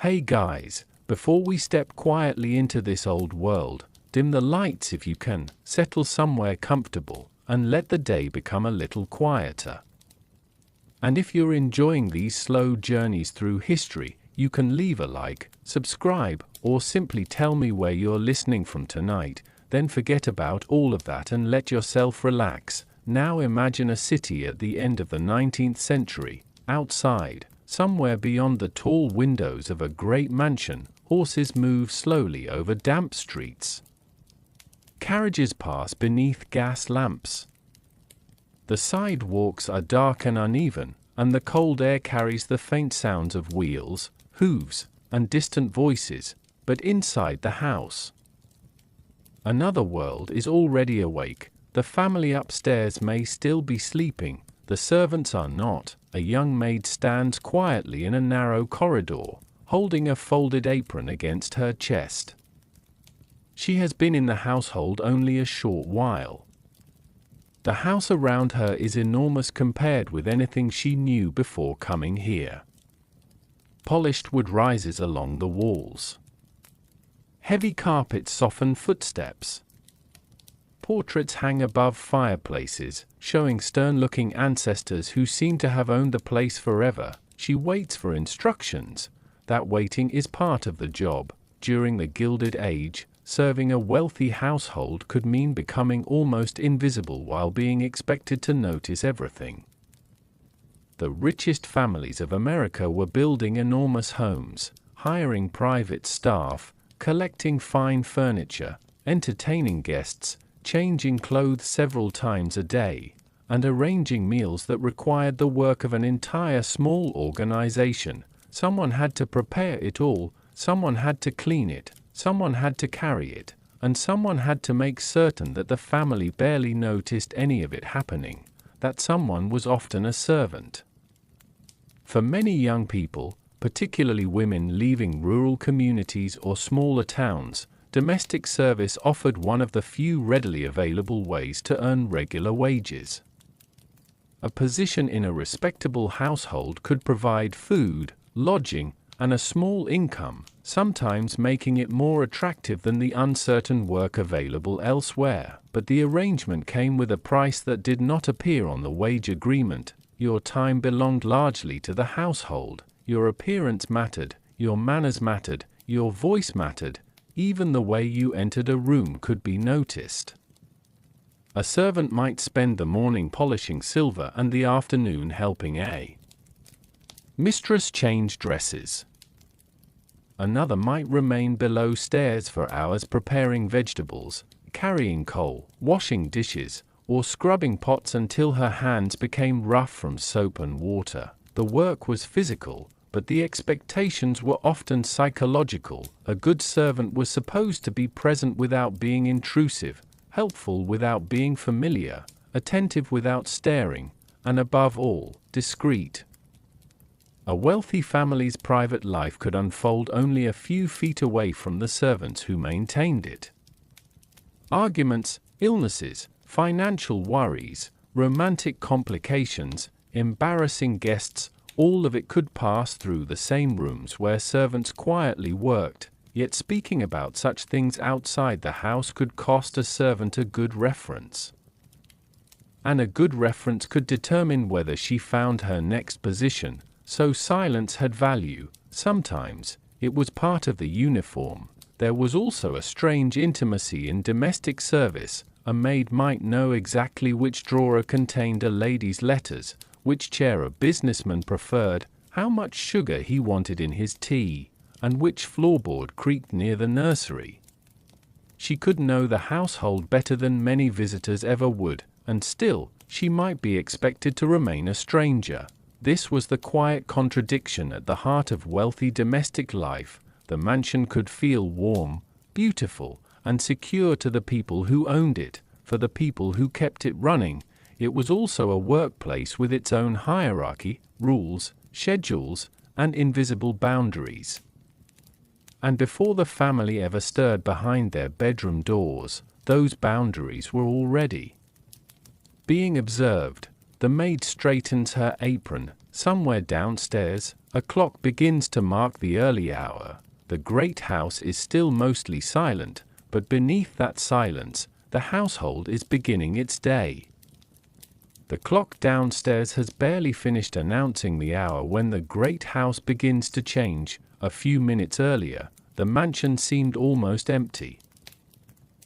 Hey guys, before we step quietly into this old world, dim the lights if you can, settle somewhere comfortable, and let the day become a little quieter. And if you're enjoying these slow journeys through history, you can leave a like, subscribe, or simply tell me where you're listening from tonight. Then forget about all of that and let yourself relax. Now imagine a city at the end of the 19th century. Outside, somewhere beyond the tall windows of a great mansion, horses move slowly over damp streets. Carriages pass beneath gas lamps. The sidewalks are dark and uneven, and the cold air carries the faint sounds of wheels, hooves, and distant voices. But inside the house, another world is already awake. The family upstairs may still be sleeping, the servants are not. A young maid stands quietly in a narrow corridor, holding a folded apron against her chest. She has been in the household only a short while. The house around her is enormous compared with anything she knew before coming here. Polished wood rises along the walls. Heavy carpets soften footsteps. Portraits hang above fireplaces, showing stern-looking ancestors who seem to have owned the place forever. She waits for instructions. That waiting is part of the job. During the Gilded Age, serving a wealthy household could mean becoming almost invisible while being expected to notice everything. The richest families of America were building enormous homes, hiring private staff, collecting fine furniture, entertaining guests, changing clothes several times a day, and arranging meals that required the work of an entire small organization. Someone had to prepare it all, someone had to clean it, someone had to carry it, and someone had to make certain that the family barely noticed any of it happening. That someone was often a servant. For many young people, particularly women leaving rural communities or smaller towns, domestic service offered one of the few readily available ways to earn regular wages. A position in a respectable household could provide food, lodging, and a small income, sometimes making it more attractive than the uncertain work available elsewhere. But the arrangement came with a price that did not appear on the wage agreement. Your time belonged largely to the household. Your appearance mattered, your manners mattered, your voice mattered. Even the way you entered a room could be noticed. A servant might spend the morning polishing silver and the afternoon helping a mistress change dresses. Another might remain below stairs for hours preparing vegetables, carrying coal, washing dishes, or scrubbing pots until her hands became rough from soap and water. The work was physical, but the expectations were often psychological. A good servant was supposed to be present without being intrusive, helpful without being familiar, attentive without staring, and above all, discreet. A wealthy family's private life could unfold only a few feet away from the servants who maintained it. Arguments, illnesses, financial worries, romantic complications, embarrassing guests, all of it could pass through the same rooms where servants quietly worked. Yet speaking about such things outside the house could cost a servant a good reference. And a good reference could determine whether she found her next position, so silence had value. Sometimes, it was part of the uniform. There was also a strange intimacy in domestic service. A maid might know exactly which drawer contained a lady's letters, which chair a businessman preferred, how much sugar he wanted in his tea, and which floorboard creaked near the nursery. She could know the household better than many visitors ever would, and still, she might be expected to remain a stranger. This was the quiet contradiction at the heart of wealthy domestic life. The mansion could feel warm, beautiful, and secure to the people who owned it. For the people who kept it running, it was also a workplace with its own hierarchy, rules, schedules, and invisible boundaries. And before the family ever stirred behind their bedroom doors, those boundaries were already being observed. The maid straightens her apron. Somewhere downstairs, A clock begins to mark the early hour. The great house is still mostly silent, but beneath that silence, the household is beginning its day. The clock downstairs has barely finished announcing the hour when the great house begins to change. A few minutes earlier, the mansion seemed almost empty.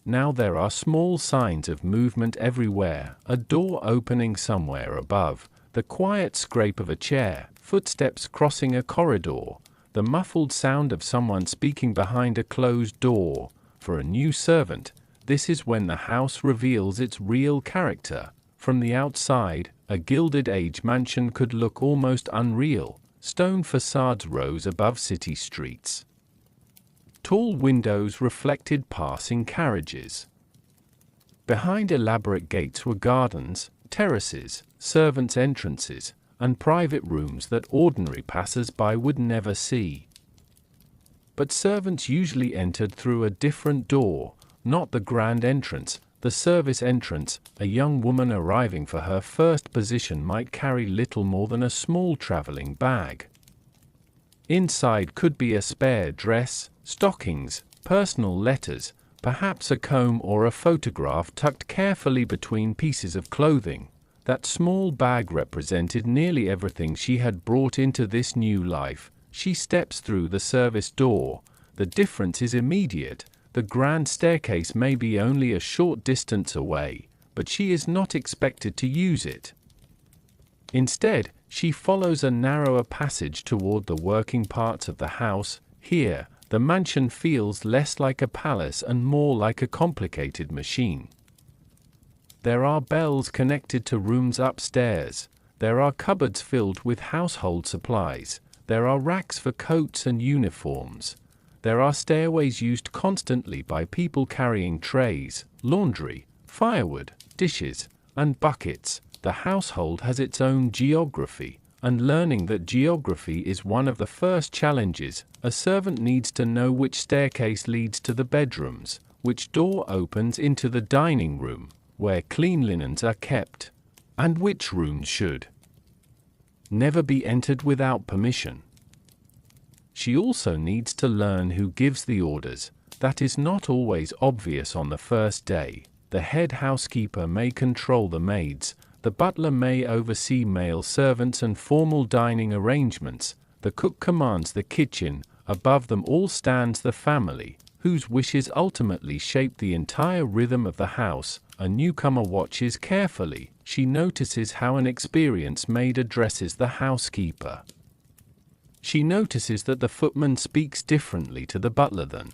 Now there are small signs of movement everywhere, a door opening somewhere above, the quiet scrape of a chair, footsteps crossing a corridor, the muffled sound of someone speaking behind a closed door. For a new servant, this is when the house reveals its real character. From the outside, a Gilded Age mansion could look almost unreal. Stone facades rose above city streets. Tall windows reflected passing carriages. Behind elaborate gates were gardens, terraces, servants' entrances, and private rooms that ordinary passers-by would never see. But servants usually entered through a different door, not the grand entrance, the service entrance. A young woman arriving for her first position might carry little more than a small traveling bag. Inside could be a spare dress, stockings, personal letters, perhaps a comb or a photograph tucked carefully between pieces of clothing. That small bag represented nearly everything she had brought into this new life. She steps through the service door. The difference is immediate. The grand staircase may be only a short distance away, but she is not expected to use it. Instead, she follows a narrower passage toward the working parts of the house. Here, the mansion feels less like a palace and more like a complicated machine. There are bells connected to rooms upstairs. There are cupboards filled with household supplies. There are racks for coats and uniforms. There are stairways used constantly by people carrying trays, laundry, firewood, dishes, and buckets. The household has its own geography, and learning that geography is one of the first challenges. A servant needs to know which staircase leads to the bedrooms, which door opens into the dining room, where clean linens are kept, and which rooms should never be entered without permission. She also needs to learn who gives the orders. That is not always obvious on the first day. The head housekeeper may control the maids, the butler may oversee male servants and formal dining arrangements, the cook commands the kitchen. Above them all stands the family, whose wishes ultimately shape the entire rhythm of the house. A newcomer watches carefully. She notices how an experienced maid addresses the housekeeper. She notices that the footman speaks differently to the butler than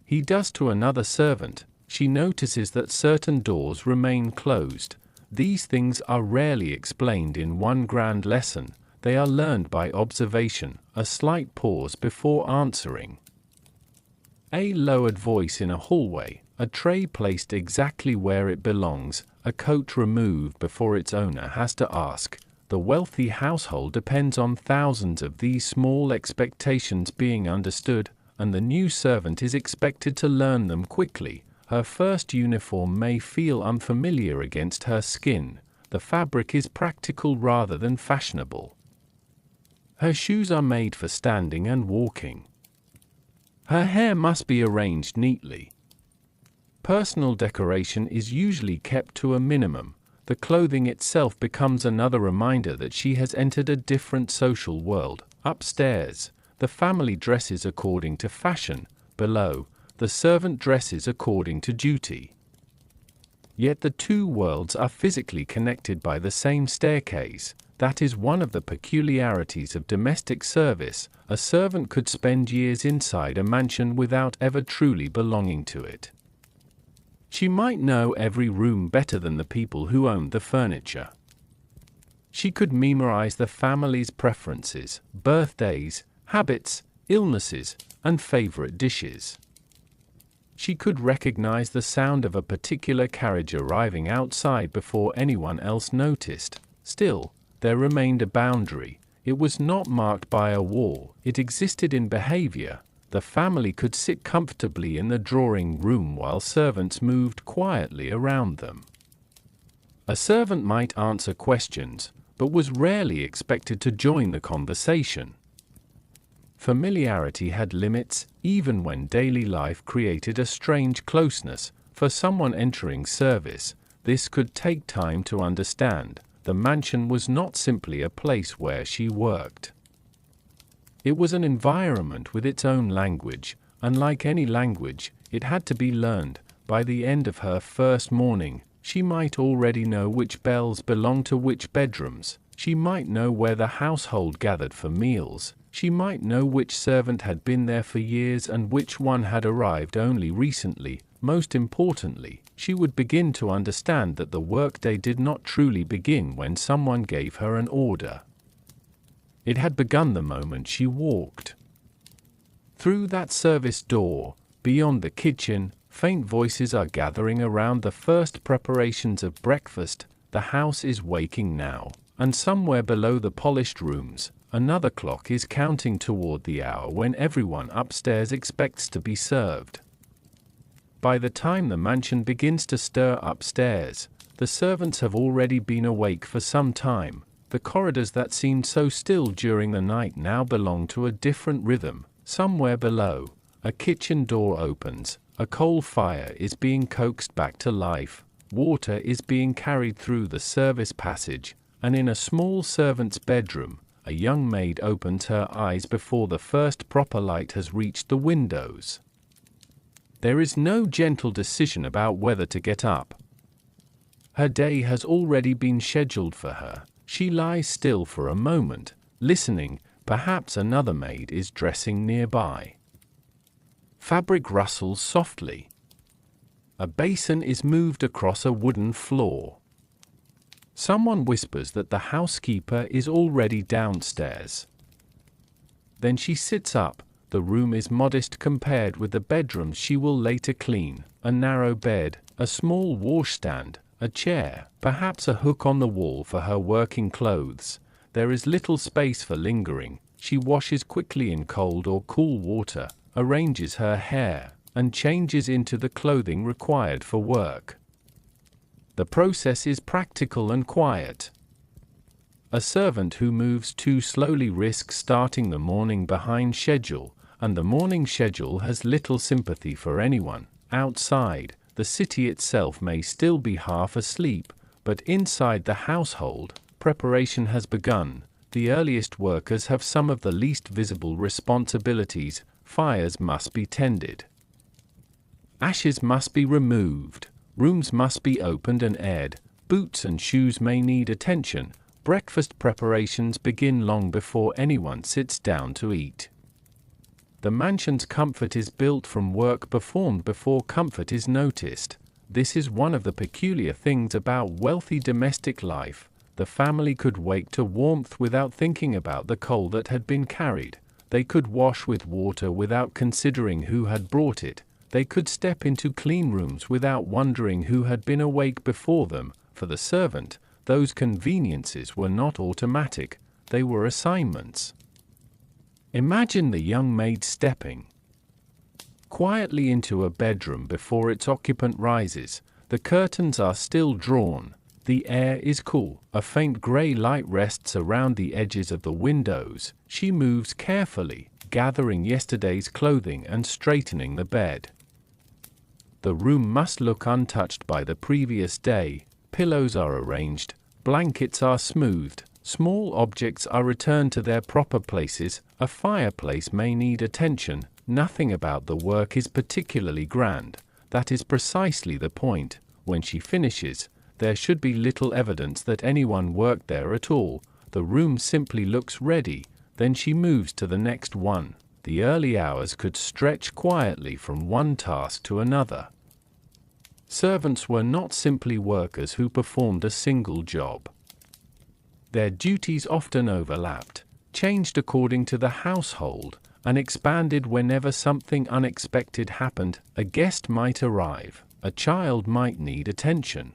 he does to another servant. She notices that certain doors remain closed. These things are rarely explained in one grand lesson. They are learned by observation, a slight pause before answering, a lowered voice in a hallway, a tray placed exactly where it belongs, a coat removed before its owner has to ask. The wealthy household depends on thousands of these small expectations being understood, and the new servant is expected to learn them quickly. Her first uniform may feel unfamiliar against her skin. The fabric is practical rather than fashionable. Her shoes are made for standing and walking. Her hair must be arranged neatly. Personal decoration is usually kept to a minimum. The clothing itself becomes another reminder that she has entered a different social world. Upstairs, the family dresses according to fashion. Below, the servant dresses according to duty. Yet the two worlds are physically connected by the same staircase. That is one of the peculiarities of domestic service. A servant could spend years inside a mansion without ever truly belonging to it. She might know every room better than the people who owned the furniture. She could memorize the family's preferences, birthdays, habits, illnesses, and favorite dishes. She could recognize the sound of a particular carriage arriving outside before anyone else noticed. Still, there remained a boundary. It was not marked by a wall. It existed in behavior. The family could sit comfortably in the drawing room while servants moved quietly around them. A servant might answer questions, but was rarely expected to join the conversation. Familiarity had limits, even when daily life created a strange closeness. For someone entering service, this could take time to understand. The mansion was not simply a place where she worked. It was an environment with its own language, and like any language, it had to be learned. By the end of her first morning, she might already know which bells belonged to which bedrooms. She might know where the household gathered for meals. She might know which servant had been there for years and which one had arrived only recently. Most importantly, she would begin to understand that the workday did not truly begin when someone gave her an order. It had begun the moment she walked through that service door. Beyond the kitchen, faint voices are gathering around the first preparations of breakfast. The house is waking now, and somewhere below the polished rooms, another clock is counting toward the hour when everyone upstairs expects to be served. By the time the mansion begins to stir upstairs, the servants have already been awake for some time. The corridors that seemed so still during the night now belong to a different rhythm. Somewhere below, a kitchen door opens, a coal fire is being coaxed back to life, water is being carried through the service passage, and in a small servant's bedroom, a young maid opens her eyes before the first proper light has reached the windows. There is no gentle decision about whether to get up. Her day has already been scheduled for her. She lies still for a moment, listening. Perhaps another maid is dressing nearby. Fabric rustles softly. A basin is moved across a wooden floor. Someone whispers that the housekeeper is already downstairs. Then she sits up. The room is modest compared with the bedrooms she will later clean. A narrow bed, a small washstand, a chair, perhaps a hook on the wall for her working clothes. There is little space for lingering. She washes quickly in cold or cool water, arranges her hair, and changes into the clothing required for work. The process is practical and quiet. A servant who moves too slowly risks starting the morning behind schedule, and the morning schedule has little sympathy for anyone. Outside, the city itself may still be half asleep, but inside the household, preparation has begun. The earliest workers have some of the least visible responsibilities. Fires must be tended. Ashes must be removed. Rooms must be opened and aired. Boots and shoes may need attention. Breakfast preparations begin long before anyone sits down to eat. The mansion's comfort is built from work performed before comfort is noticed. This is one of the peculiar things about wealthy domestic life. The family could wake to warmth without thinking about the coal that had been carried. They could wash with water without considering who had brought it. They could step into clean rooms without wondering who had been awake before them. For the servant, those conveniences were not automatic, they were assignments. Imagine the young maid stepping quietly into a bedroom before its occupant rises. The curtains are still drawn. The air is cool. A faint gray light rests around the edges of the windows. She moves carefully, gathering yesterday's clothing and straightening the bed. The room must look untouched by the previous day. Pillows are arranged, blankets are smoothed, small objects are returned to their proper places. A fireplace may need attention. Nothing about the work is particularly grand. That is precisely the point. When she finishes, there should be little evidence that anyone worked there at all. The room simply looks ready. Then she moves to the next one. The early hours could stretch quietly from one task to another. Servants were not simply workers who performed a single job. Their duties often overlapped, changed according to the household, and expanded whenever something unexpected happened. A guest might arrive, a child might need attention.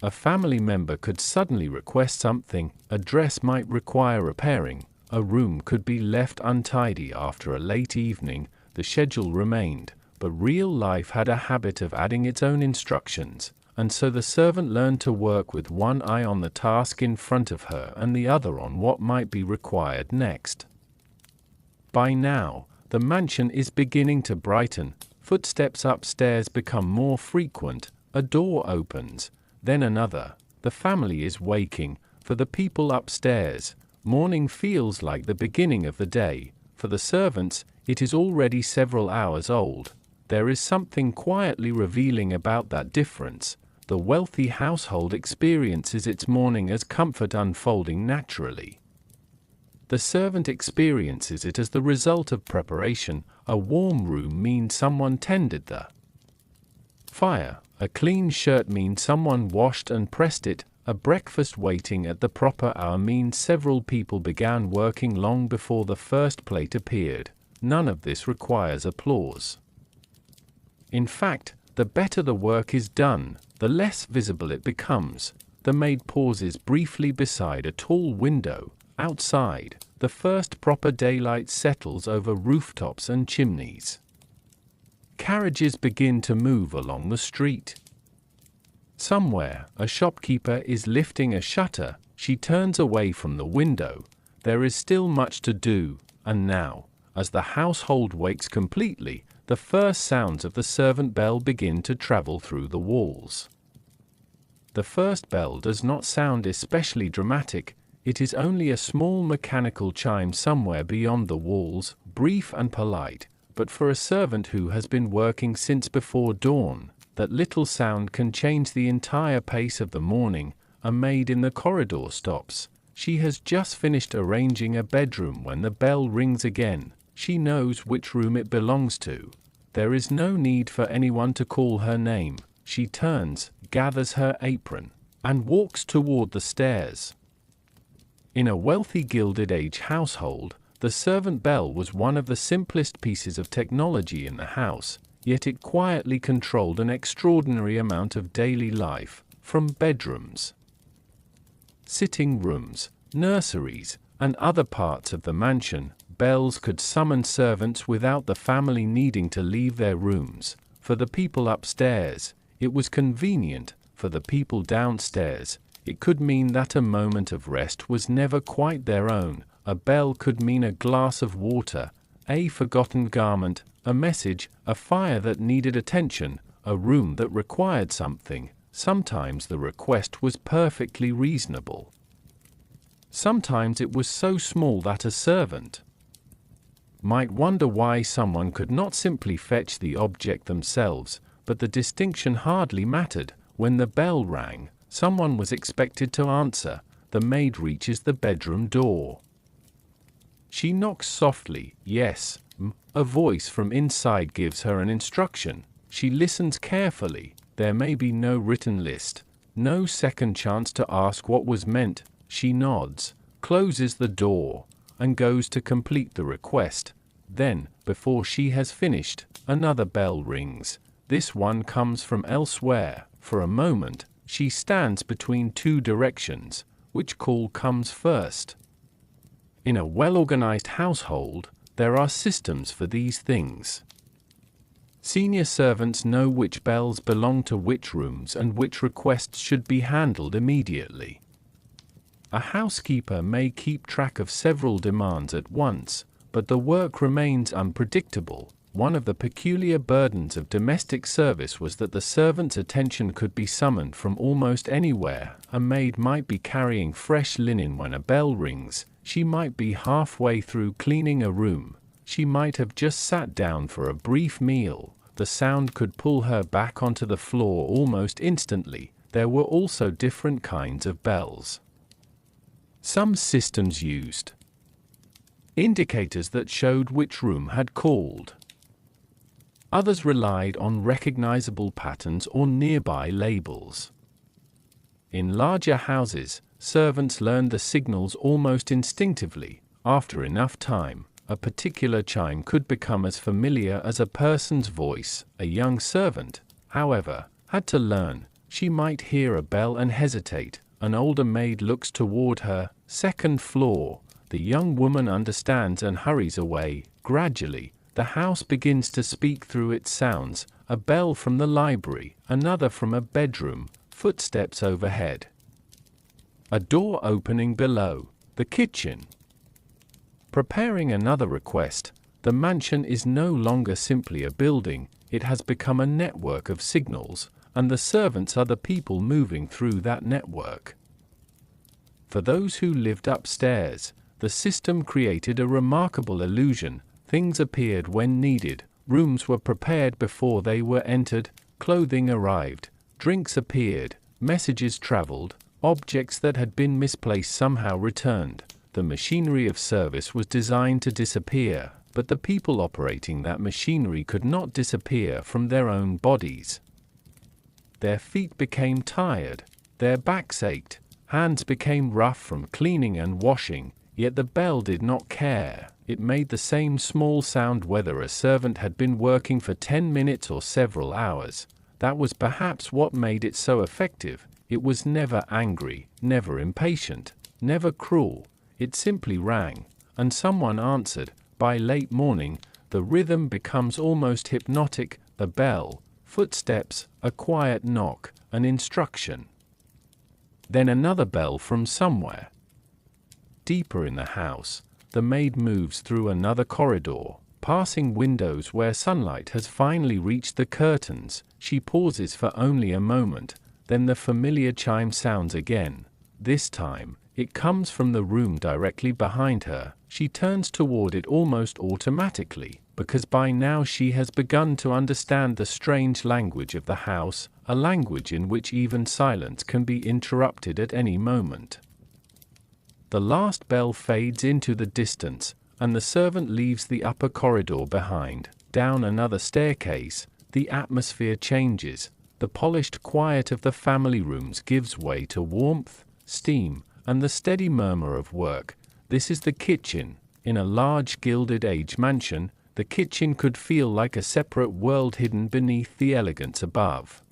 A family member could suddenly request something, a dress might require repairing, a room could be left untidy after a late evening. The schedule remained, but real life had a habit of adding its own instructions. and so the servant learned to work with one eye on the task in front of her and the other on what might be required next. By now, the mansion is beginning to brighten, footsteps upstairs become more frequent, a door opens, then another, the family is waking, for the people upstairs, morning feels like the beginning of the day, for the servants, it is already several hours old. There is something quietly revealing about that difference. The wealthy household experiences its morning as comfort unfolding naturally. The servant experiences it as the result of preparation. A warm room means someone tended the fire. A clean shirt means someone washed and pressed it. A breakfast waiting at the proper hour means several people began working long before the first plate appeared. None of this requires applause. In fact, the better the work is done, the less visible it becomes. The maid pauses briefly beside a tall window. Outside, the first proper daylight settles over rooftops and chimneys. Carriages begin to move along the street. Somewhere, a shopkeeper is lifting a shutter. She turns away from the window. There is still much to do, and now, as the household wakes completely, the first sounds of the servant bell begin to travel through the walls. The first bell does not sound especially dramatic. It is only a small mechanical chime somewhere beyond the walls, brief and polite, but for a servant who has been working since before dawn, that little sound can change the entire pace of the morning. A maid in the corridor stops. She has just finished arranging a bedroom when the bell rings again. She knows which room it belongs to. There is no need for anyone to call her name. She turns, gathers her apron, and walks toward the stairs. In a wealthy Gilded Age household, the servant bell was one of the simplest pieces of technology in the house, yet it quietly controlled an extraordinary amount of daily life, from bedrooms, sitting rooms, nurseries, and other parts of the mansion. Bells could summon servants without the family needing to leave their rooms. For the people upstairs, it was convenient. For the people downstairs, it could mean that a moment of rest was never quite their own. A bell could mean a glass of water, a forgotten garment, a message, a fire that needed attention, a room that required something. Sometimes the request was perfectly reasonable. Sometimes it was so small that a servant might wonder why someone could not simply fetch the object themselves, but the distinction hardly mattered. When the bell rang, someone was expected to answer. The maid reaches the bedroom door. She knocks softly. Yes, a voice from inside gives her an instruction. She listens carefully. There may be no written list, no second chance to ask what was meant. She nods, closes the door, and goes to complete the request. Then, before she has finished, another bell rings. This one comes from elsewhere. For a moment, she stands between two directions. Which call comes first? In a well-organized household, there are systems for these things. Senior servants know which bells belong to which rooms and which requests should be handled immediately. A housekeeper may keep track of several demands at once, but the work remains unpredictable. One of the peculiar burdens of domestic service was that the servant's attention could be summoned from almost anywhere. A maid might be carrying fresh linen when a bell rings. She might be halfway through cleaning a room. She might have just sat down for a brief meal. The sound could pull her back onto the floor almost instantly. There were also different kinds of bells. Some systems used indicators that showed which room had called. Others relied on recognizable patterns or nearby labels. In larger houses, servants learned the signals almost instinctively. After enough time, a particular chime could become as familiar as a person's voice. A young servant, however, had to learn. She might hear a bell and hesitate. An older maid looks toward her. Second floor. The young woman understands and hurries away. Gradually, the house begins to speak through its sounds. a bell from the library, another from a bedroom, footsteps overhead. A door opening below, the kitchen. Preparing another request, the mansion is no longer simply a building, it has become a network of signals, and the servants are the people moving through that network. For those who lived upstairs, the system created a remarkable illusion. Things appeared when needed, rooms were prepared before they were entered, clothing arrived, drinks appeared, messages traveled, objects that had been misplaced somehow returned. The machinery of service was designed to disappear, but the people operating that machinery could not disappear from their own bodies. Their feet became tired, their backs ached, hands became rough from cleaning and washing, yet the bell did not care. It made the same small sound whether a servant had been working for 10 minutes or several hours. That was perhaps what made it so effective. It was never angry, never impatient, never cruel. It simply rang, and someone answered. By late morning, the rhythm becomes almost hypnotic, the bell, footsteps, a quiet knock, an instruction. Then another bell from somewhere. Deeper in the house, the maid moves through another corridor, passing windows where sunlight has finally reached the curtains. She pauses for only a moment, then the familiar chime sounds again. This time, it comes from the room directly behind her. She turns toward it almost automatically, because by now she has begun to understand the strange language of the house, a language in which even silence can be interrupted at any moment. The last bell fades into the distance, and the servant leaves the upper corridor behind. Down another staircase, the atmosphere changes. The polished quiet of the family rooms gives way to warmth, steam, and the steady murmur of work. This is the kitchen. In a large Gilded Age mansion, the kitchen could feel like a separate world hidden beneath the elegance above.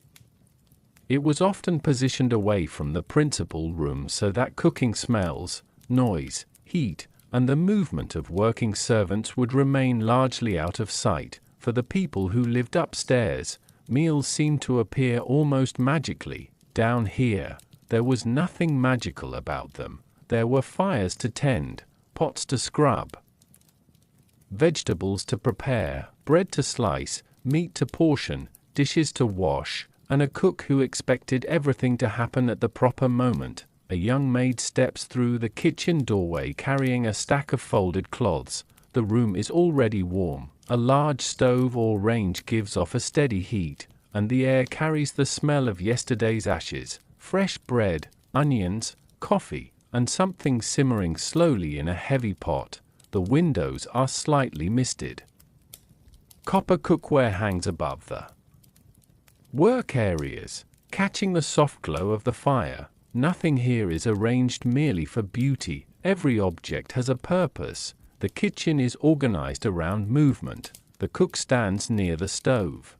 It was often positioned away from the principal room so that cooking smells, noise, heat, and the movement of working servants would remain largely out of sight. For the people who lived upstairs, meals seemed to appear almost magically. Down here, there was nothing magical about them. There were fires to tend, pots to scrub, vegetables to prepare, bread to slice, meat to portion, dishes to wash, and a cook who expected everything to happen at the proper moment. A young maid steps through the kitchen doorway carrying a stack of folded cloths. The room is already warm. A large stove or range gives off a steady heat, and the air carries the smell of yesterday's ashes, fresh bread, onions, coffee, and something simmering slowly in a heavy pot. The windows are slightly misted. Copper cookware hangs above the work areas, catching the soft glow of the fire. Nothing here is arranged merely for beauty. Every object has a purpose. The kitchen is organized around movement. The cook stands near the stove,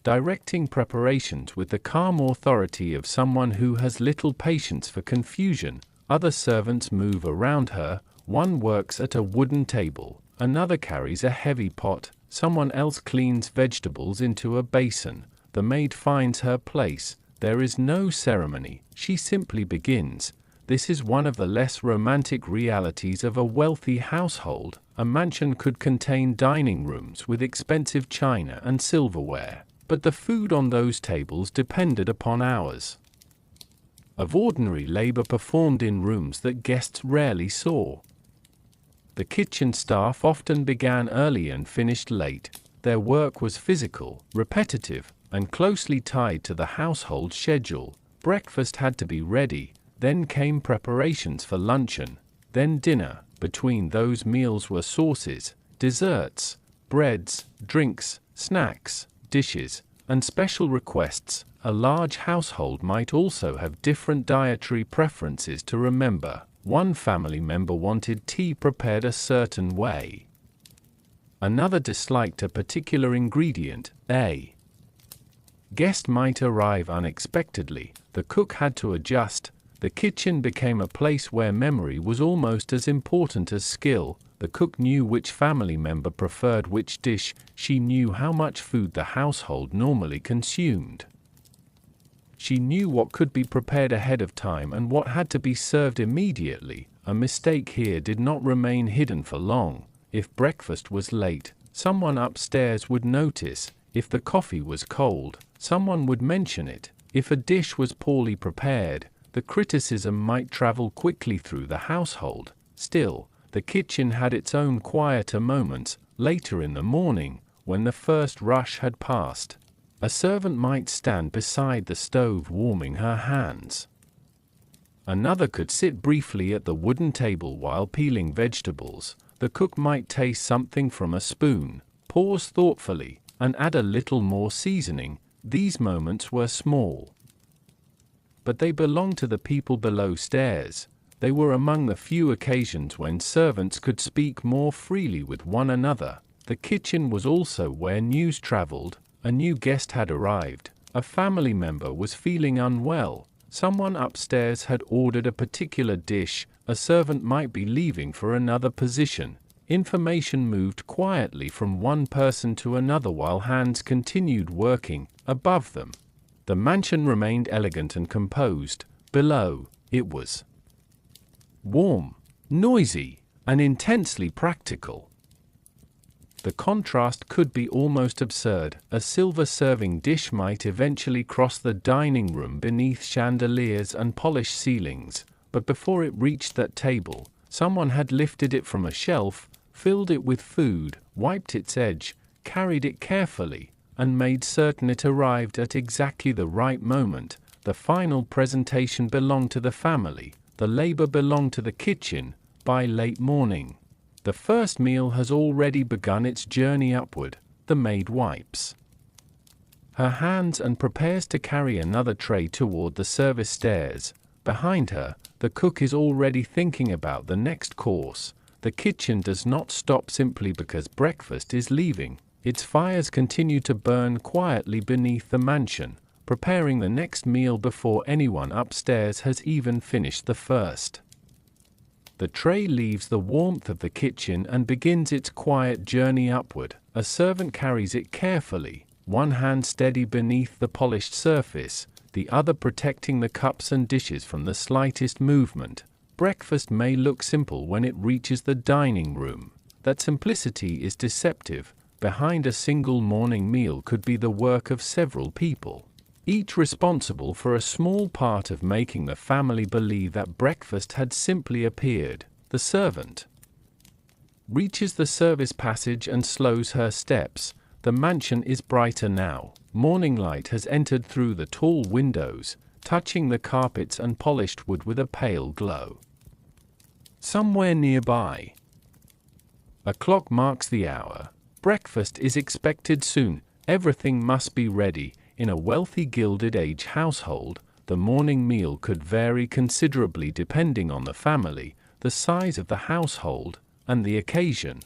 directing preparations with the calm authority of someone who has little patience for confusion. Other servants move around her. One works at a wooden table, another carries a heavy pot, someone else cleans vegetables into a basin. The maid finds her place. There is no ceremony, she simply begins. This is one of the less romantic realities of a wealthy household. A mansion could contain dining rooms with expensive china and silverware, but the food on those tables depended upon hours of ordinary labor performed in rooms that guests rarely saw. The kitchen staff often began early and finished late. Their work was physical, repetitive, and closely tied to the household schedule. Breakfast had to be ready, then came preparations for luncheon, then dinner. Between those meals were sauces, desserts, breads, drinks, snacks, dishes, and special requests. A large household might also have different dietary preferences to remember. One family member wanted tea prepared a certain way. Another disliked a particular ingredient. A guest might arrive unexpectedly. The cook had to adjust. The kitchen became a place where memory was almost as important as skill. The cook knew which family member preferred which dish. She knew how much food the household normally consumed. She knew what could be prepared ahead of time and what had to be served immediately. A mistake here did not remain hidden for long. If breakfast was late, someone upstairs would notice. If the coffee was cold, someone would mention it. If a dish was poorly prepared, the criticism might travel quickly through the household. Still, the kitchen had its own quieter moments. Later in the morning, when the first rush had passed, a servant might stand beside the stove warming her hands. Another could sit briefly at the wooden table while peeling vegetables. The cook might taste something from a spoon, pause thoughtfully, and add a little more seasoning. These moments were small, but they belonged to the people below stairs. They were among the few occasions when servants could speak more freely with one another. The kitchen was also where news traveled. A new guest had arrived. A family member was feeling unwell. Someone upstairs had ordered a particular dish. A servant might be leaving for another position. Information moved quietly from one person to another while hands continued working above them. The mansion remained elegant and composed. Below, it was warm, noisy, and intensely practical. The contrast could be almost absurd. A silver serving dish might eventually cross the dining room beneath chandeliers and polished ceilings, but before it reached that table, someone had lifted it from a shelf, filled it with food, wiped its edge, carried it carefully, and made certain it arrived at exactly the right moment. The final presentation belonged to the family. The labor belonged to the kitchen. By late morning, the first meal has already begun its journey upward. The maid wipes her hands and prepares to carry another tray toward the service stairs. Behind her, the cook is already thinking about the next course. The kitchen does not stop simply because breakfast is leaving. Its fires continue to burn quietly beneath the mansion, preparing the next meal before anyone upstairs has even finished the first. The tray leaves the warmth of the kitchen and begins its quiet journey upward. A servant carries it carefully, one hand steady beneath the polished surface, the other protecting the cups and dishes from the slightest movement. Breakfast may look simple when it reaches the dining room. That simplicity is deceptive. Behind a single morning meal could be the work of several people, each responsible for a small part of making the family believe that breakfast had simply appeared. The servant reaches the service passage and slows her steps. The mansion is brighter now. Morning light has entered through the tall windows, touching the carpets and polished wood with a pale glow. Somewhere nearby, a clock marks the hour. Breakfast is expected soon. Everything must be ready. In a wealthy Gilded Age household, the morning meal could vary considerably depending on the family, the size of the household, and the occasion.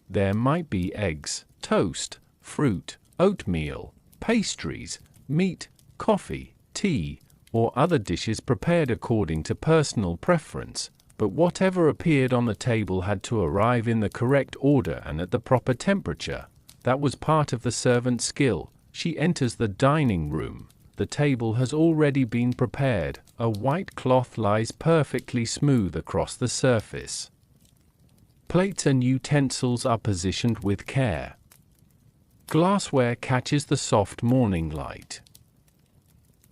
There might be eggs, toast, fruit, oatmeal, pastries, meat, coffee, tea, or other dishes prepared according to personal preference, but whatever appeared on the table had to arrive in the correct order and at the proper temperature. That was part of the servant's skill. She enters the dining room. The table has already been prepared. A white cloth lies perfectly smooth across the surface. Plates and utensils are positioned with care. Glassware catches the soft morning light.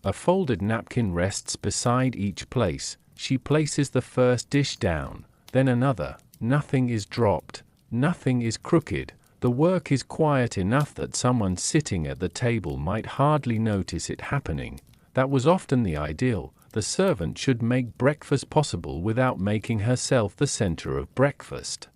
A folded napkin rests beside each place. She places the first dish down, then another. Nothing is dropped. Nothing is crooked. The work is quiet enough that someone sitting at the table might hardly notice it happening. That was often the ideal. The servant should make breakfast possible without making herself the center of breakfast.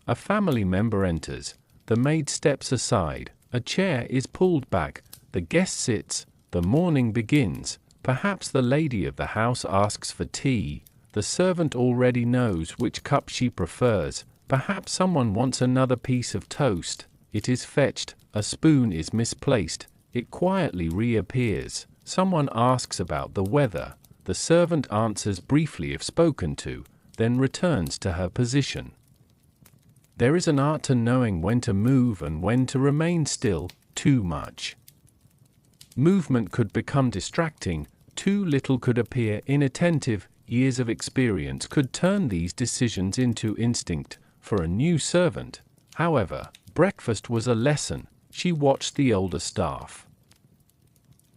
A family member enters. The maid steps aside. A chair is pulled back. The guest sits. The morning begins. Perhaps the lady of the house asks for tea. The servant already knows which cup she prefers. Perhaps someone wants another piece of toast. It is fetched. A spoon is misplaced. It quietly reappears. Someone asks about the weather. The servant answers briefly if spoken to. then returns to her position. There is an art to knowing when to move and when to remain still. Too much movement could become distracting, too little could appear inattentive. Years of experience could turn these decisions into instinct. For a new servant, however, breakfast was a lesson. She watched the older staff.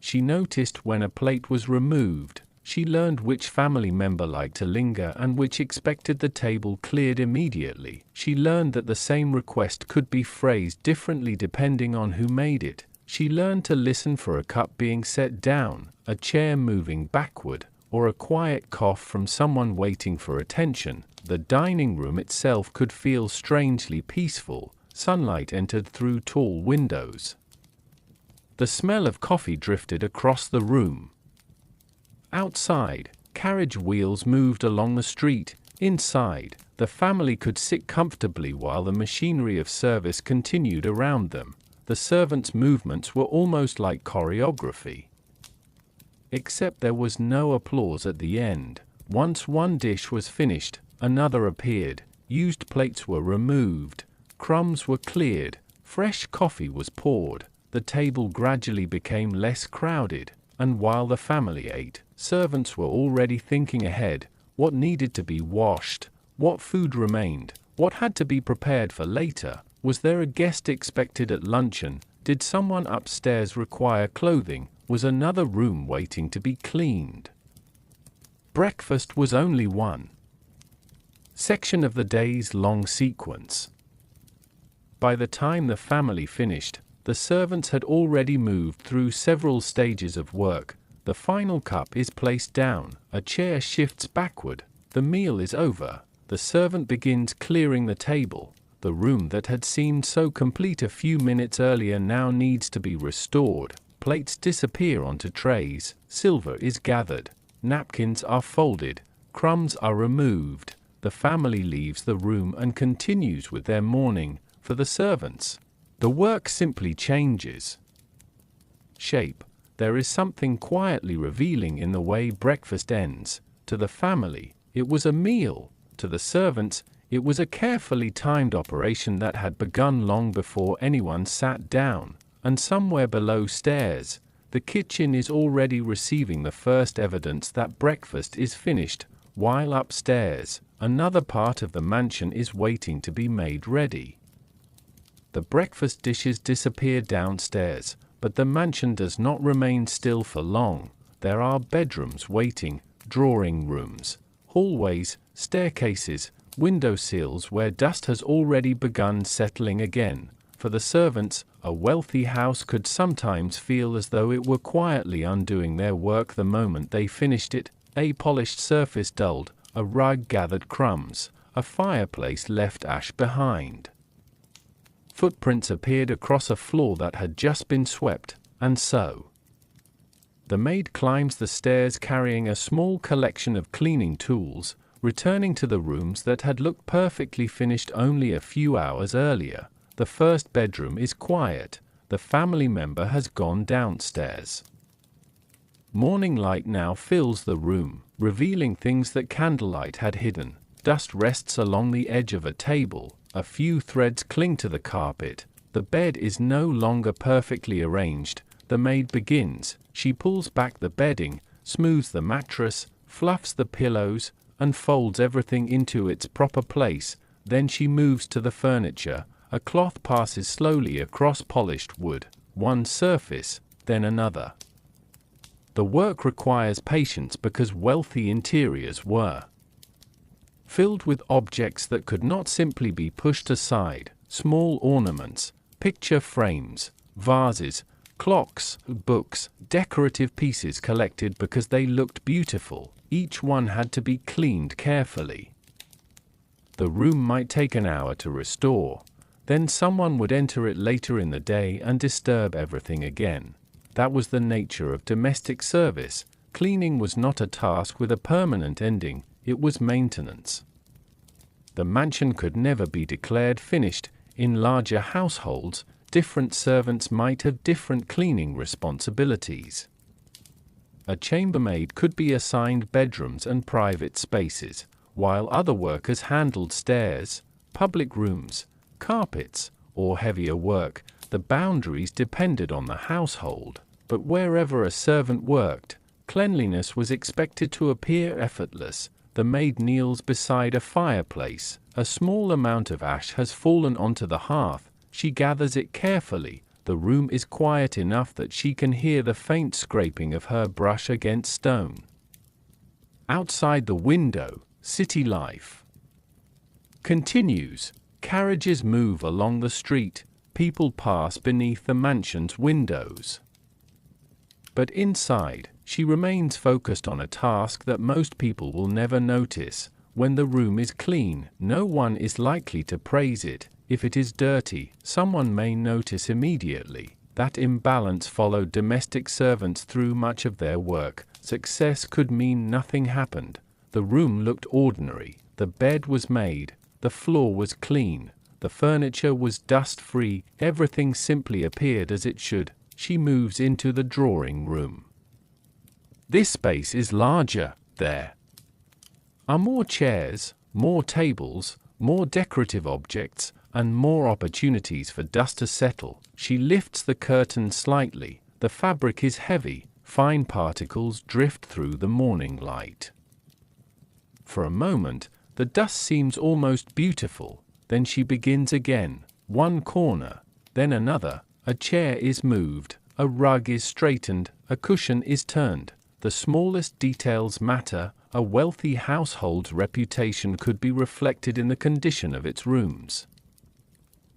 She noticed when a plate was removed. She learned which family member liked to linger and which expected the table cleared immediately. She learned that the same request could be phrased differently depending on who made it. She learned to listen for a cup being set down, a chair moving backward, or a quiet cough from someone waiting for attention. The dining room itself could feel strangely peaceful. Sunlight entered through tall windows. The smell of coffee drifted across the room. Outside, carriage wheels moved along the street. Inside, the family could sit comfortably while the machinery of service continued around them. The servants' movements were almost like choreography. Except there was no applause at the end. Once one dish was finished, another appeared. Used plates were removed. Crumbs were cleared. Fresh coffee was poured. The table gradually became less crowded, and while the family ate, servants were already thinking ahead. What needed to be washed? What food remained? What had to be prepared for later? Was there a guest expected at luncheon? Did someone upstairs require clothing? Was another room waiting to be cleaned? Breakfast was only one section of the day's long sequence. By the time the family finished, the servants had already moved through several stages of work. The final cup is placed down, a chair shifts backward, the meal is over, the servant begins clearing the table. The room that had seemed so complete a few minutes earlier now needs to be restored. Plates disappear onto trays, silver is gathered, napkins are folded, crumbs are removed. The family leaves the room and continues with their morning. For the servants, the work simply changes shape. There is something quietly revealing in the way breakfast ends. To the family, it was a meal. To the servants, it was a carefully timed operation that had begun long before anyone sat down. And somewhere below stairs, the kitchen is already receiving the first evidence that breakfast is finished, while upstairs, another part of the mansion is waiting to be made ready. The breakfast dishes disappear downstairs, but the mansion does not remain still for long. There are bedrooms waiting, drawing rooms, hallways, staircases, window sills where dust has already begun settling again. For the servants, a wealthy house could sometimes feel as though it were quietly undoing their work the moment they finished it. A polished surface dulled, a rug gathered crumbs, a fireplace left ash behind. Footprints appeared across a floor that had just been swept, and so the maid climbs the stairs carrying a small collection of cleaning tools, returning to the rooms that had looked perfectly finished only a few hours earlier. The first bedroom is quiet. The family member has gone downstairs. Morning light now fills the room, revealing things that candlelight had hidden. Dust rests along the edge of a table. A few threads cling to the carpet. The bed is no longer perfectly arranged. The maid begins. She pulls back the bedding, smooths the mattress, fluffs the pillows, and folds everything into its proper place. Then she moves to the furniture. A cloth passes slowly across polished wood, one surface, then another. The work requires patience because wealthy interiors were filled with objects that could not simply be pushed aside. Small ornaments, picture frames, vases, clocks, books, decorative pieces collected because they looked beautiful. Each one had to be cleaned carefully. The room might take an hour to restore. Then someone would enter it later in the day and disturb everything again. That was the nature of domestic service. Cleaning was not a task with a permanent ending, it was maintenance. The mansion could never be declared finished. In larger households, different servants might have different cleaning responsibilities. A chambermaid could be assigned bedrooms and private spaces, while other workers handled stairs, public rooms, carpets, or heavier work. The boundaries depended on the household, but wherever a servant worked, cleanliness was expected to appear effortless. The maid kneels beside a fireplace. A small amount of ash has fallen onto the hearth. She gathers it carefully. The room is quiet enough that she can hear the faint scraping of her brush against stone. Outside the window, city life continues. Carriages move along the street. People pass beneath the mansion's windows. But inside, she remains focused on a task that most people will never notice. When the room is clean, no one is likely to praise it. If it is dirty, someone may notice immediately. That imbalance followed domestic servants through much of their work. Success could mean nothing happened. The room looked ordinary. The bed was made. The floor was clean. The furniture was dust-free. Everything simply appeared as it should. She moves into the drawing room. This space is larger. There are more chairs, more tables, more decorative objects, and more opportunities for dust to settle. She lifts the curtain slightly. The fabric is heavy. Fine particles drift through the morning light. For a moment, the dust seems almost beautiful. Then she begins again. One corner, then another. A chair is moved. A rug is straightened. A cushion is turned. The smallest details matter. A wealthy household's reputation could be reflected in the condition of its rooms.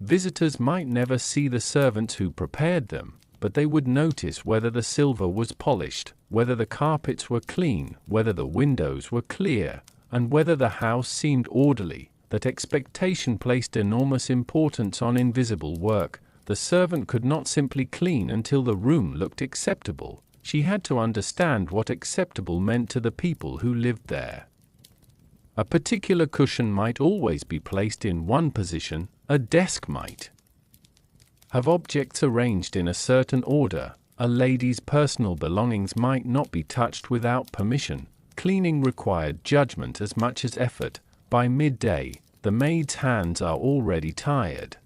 Visitors might never see the servants who prepared them, but they would notice whether the silver was polished, whether the carpets were clean, whether the windows were clear, and whether the house seemed orderly. That expectation placed enormous importance on invisible work. The servant could not simply clean until the room looked acceptable. She had to understand what acceptable meant to the people who lived there. A particular cushion might always be placed in one position. A desk might have objects arranged in a certain order. A lady's personal belongings might not be touched without permission. Cleaning required judgment as much as effort. By midday, the maid's hands are already tired.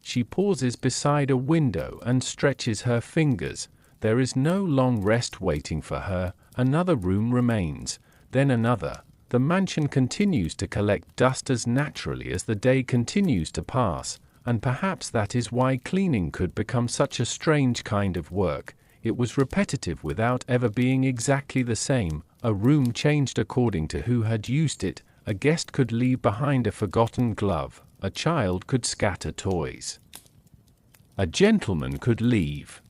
She pauses beside a window and stretches her fingers. There is no long rest waiting for her. Another room remains, then another. The mansion continues to collect dust as naturally as the day continues to pass, and perhaps that is why cleaning could become such a strange kind of work. It was repetitive without ever being exactly the same. A room changed according to who had used it. A guest could leave behind a forgotten glove. A child could scatter toys. A gentleman could leave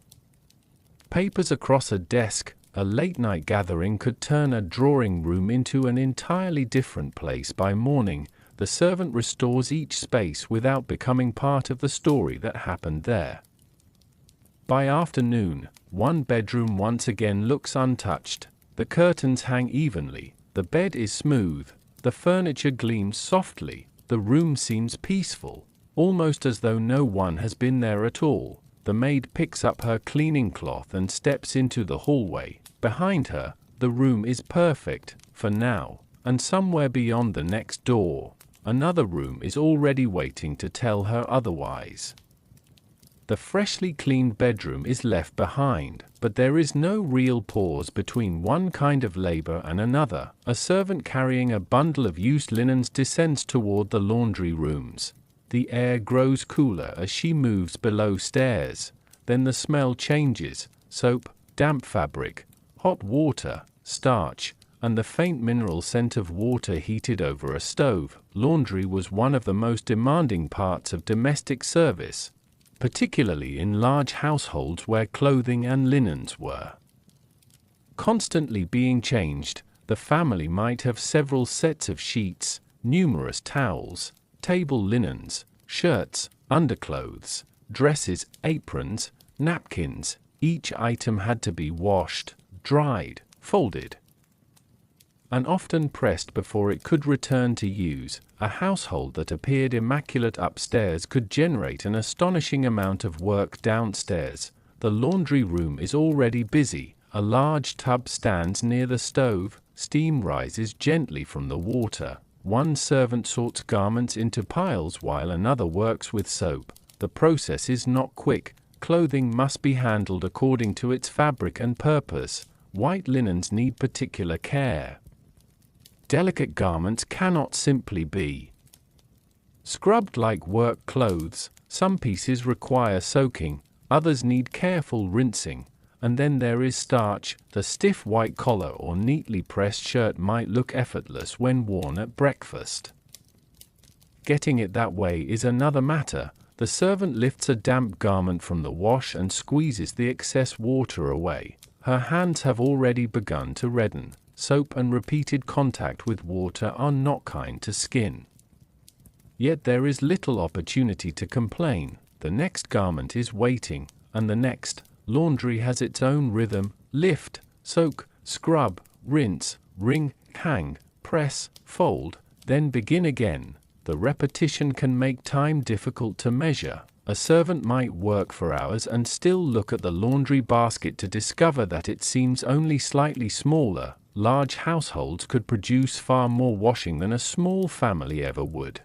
papers across a desk. A late-night gathering could turn a drawing room into an entirely different place. By morning, the servant restores each space without becoming part of the story that happened there. By afternoon, one bedroom once again looks untouched. The curtains hang evenly. The bed is smooth. The furniture gleams softly. The room seems peaceful, almost as though no one has been there at all. The maid picks up her cleaning cloth and steps into the hallway. Behind her, the room is perfect, for now, and somewhere beyond the next door, another room is already waiting to tell her otherwise. The freshly cleaned bedroom is left behind, but there is no real pause between one kind of labor and another. A servant carrying a bundle of used linens descends toward the laundry rooms. The air grows cooler as she moves below stairs. Then the smell changes: soap, damp fabric, hot water, starch, and the faint mineral scent of water heated over a stove. Laundry was one of the most demanding parts of domestic service, particularly in large households where clothing and linens were constantly being changed. The family might have several sets of sheets, numerous towels, table linens, shirts, underclothes, dresses, aprons, napkins. Each item had to be washed, dried, folded, and often pressed before it could return to use. A household that appeared immaculate upstairs could generate an astonishing amount of work downstairs. The laundry room is already busy. A large tub stands near the stove, steam rises gently from the water. One servant sorts garments into piles while another works with soap. The process is not quick. Clothing must be handled according to its fabric and purpose. White linens need particular care. Delicate garments cannot simply be scrubbed like work clothes. Some pieces require soaking, others need careful rinsing. And then there is starch. The stiff white collar or neatly pressed shirt might look effortless when worn at breakfast. Getting it that way is another matter. The servant lifts a damp garment from the wash and squeezes the excess water away. Her hands have already begun to redden. Soap and repeated contact with water are not kind to skin. Yet there is little opportunity to complain. The next garment is waiting, and the next. Laundry has its own rhythm: lift, soak, scrub, rinse, wring, hang, press, fold, then begin again. The repetition can make time difficult to measure. A servant might work for hours and still look at the laundry basket to discover that it seems only slightly smaller. Large households could produce far more washing than a small family ever would.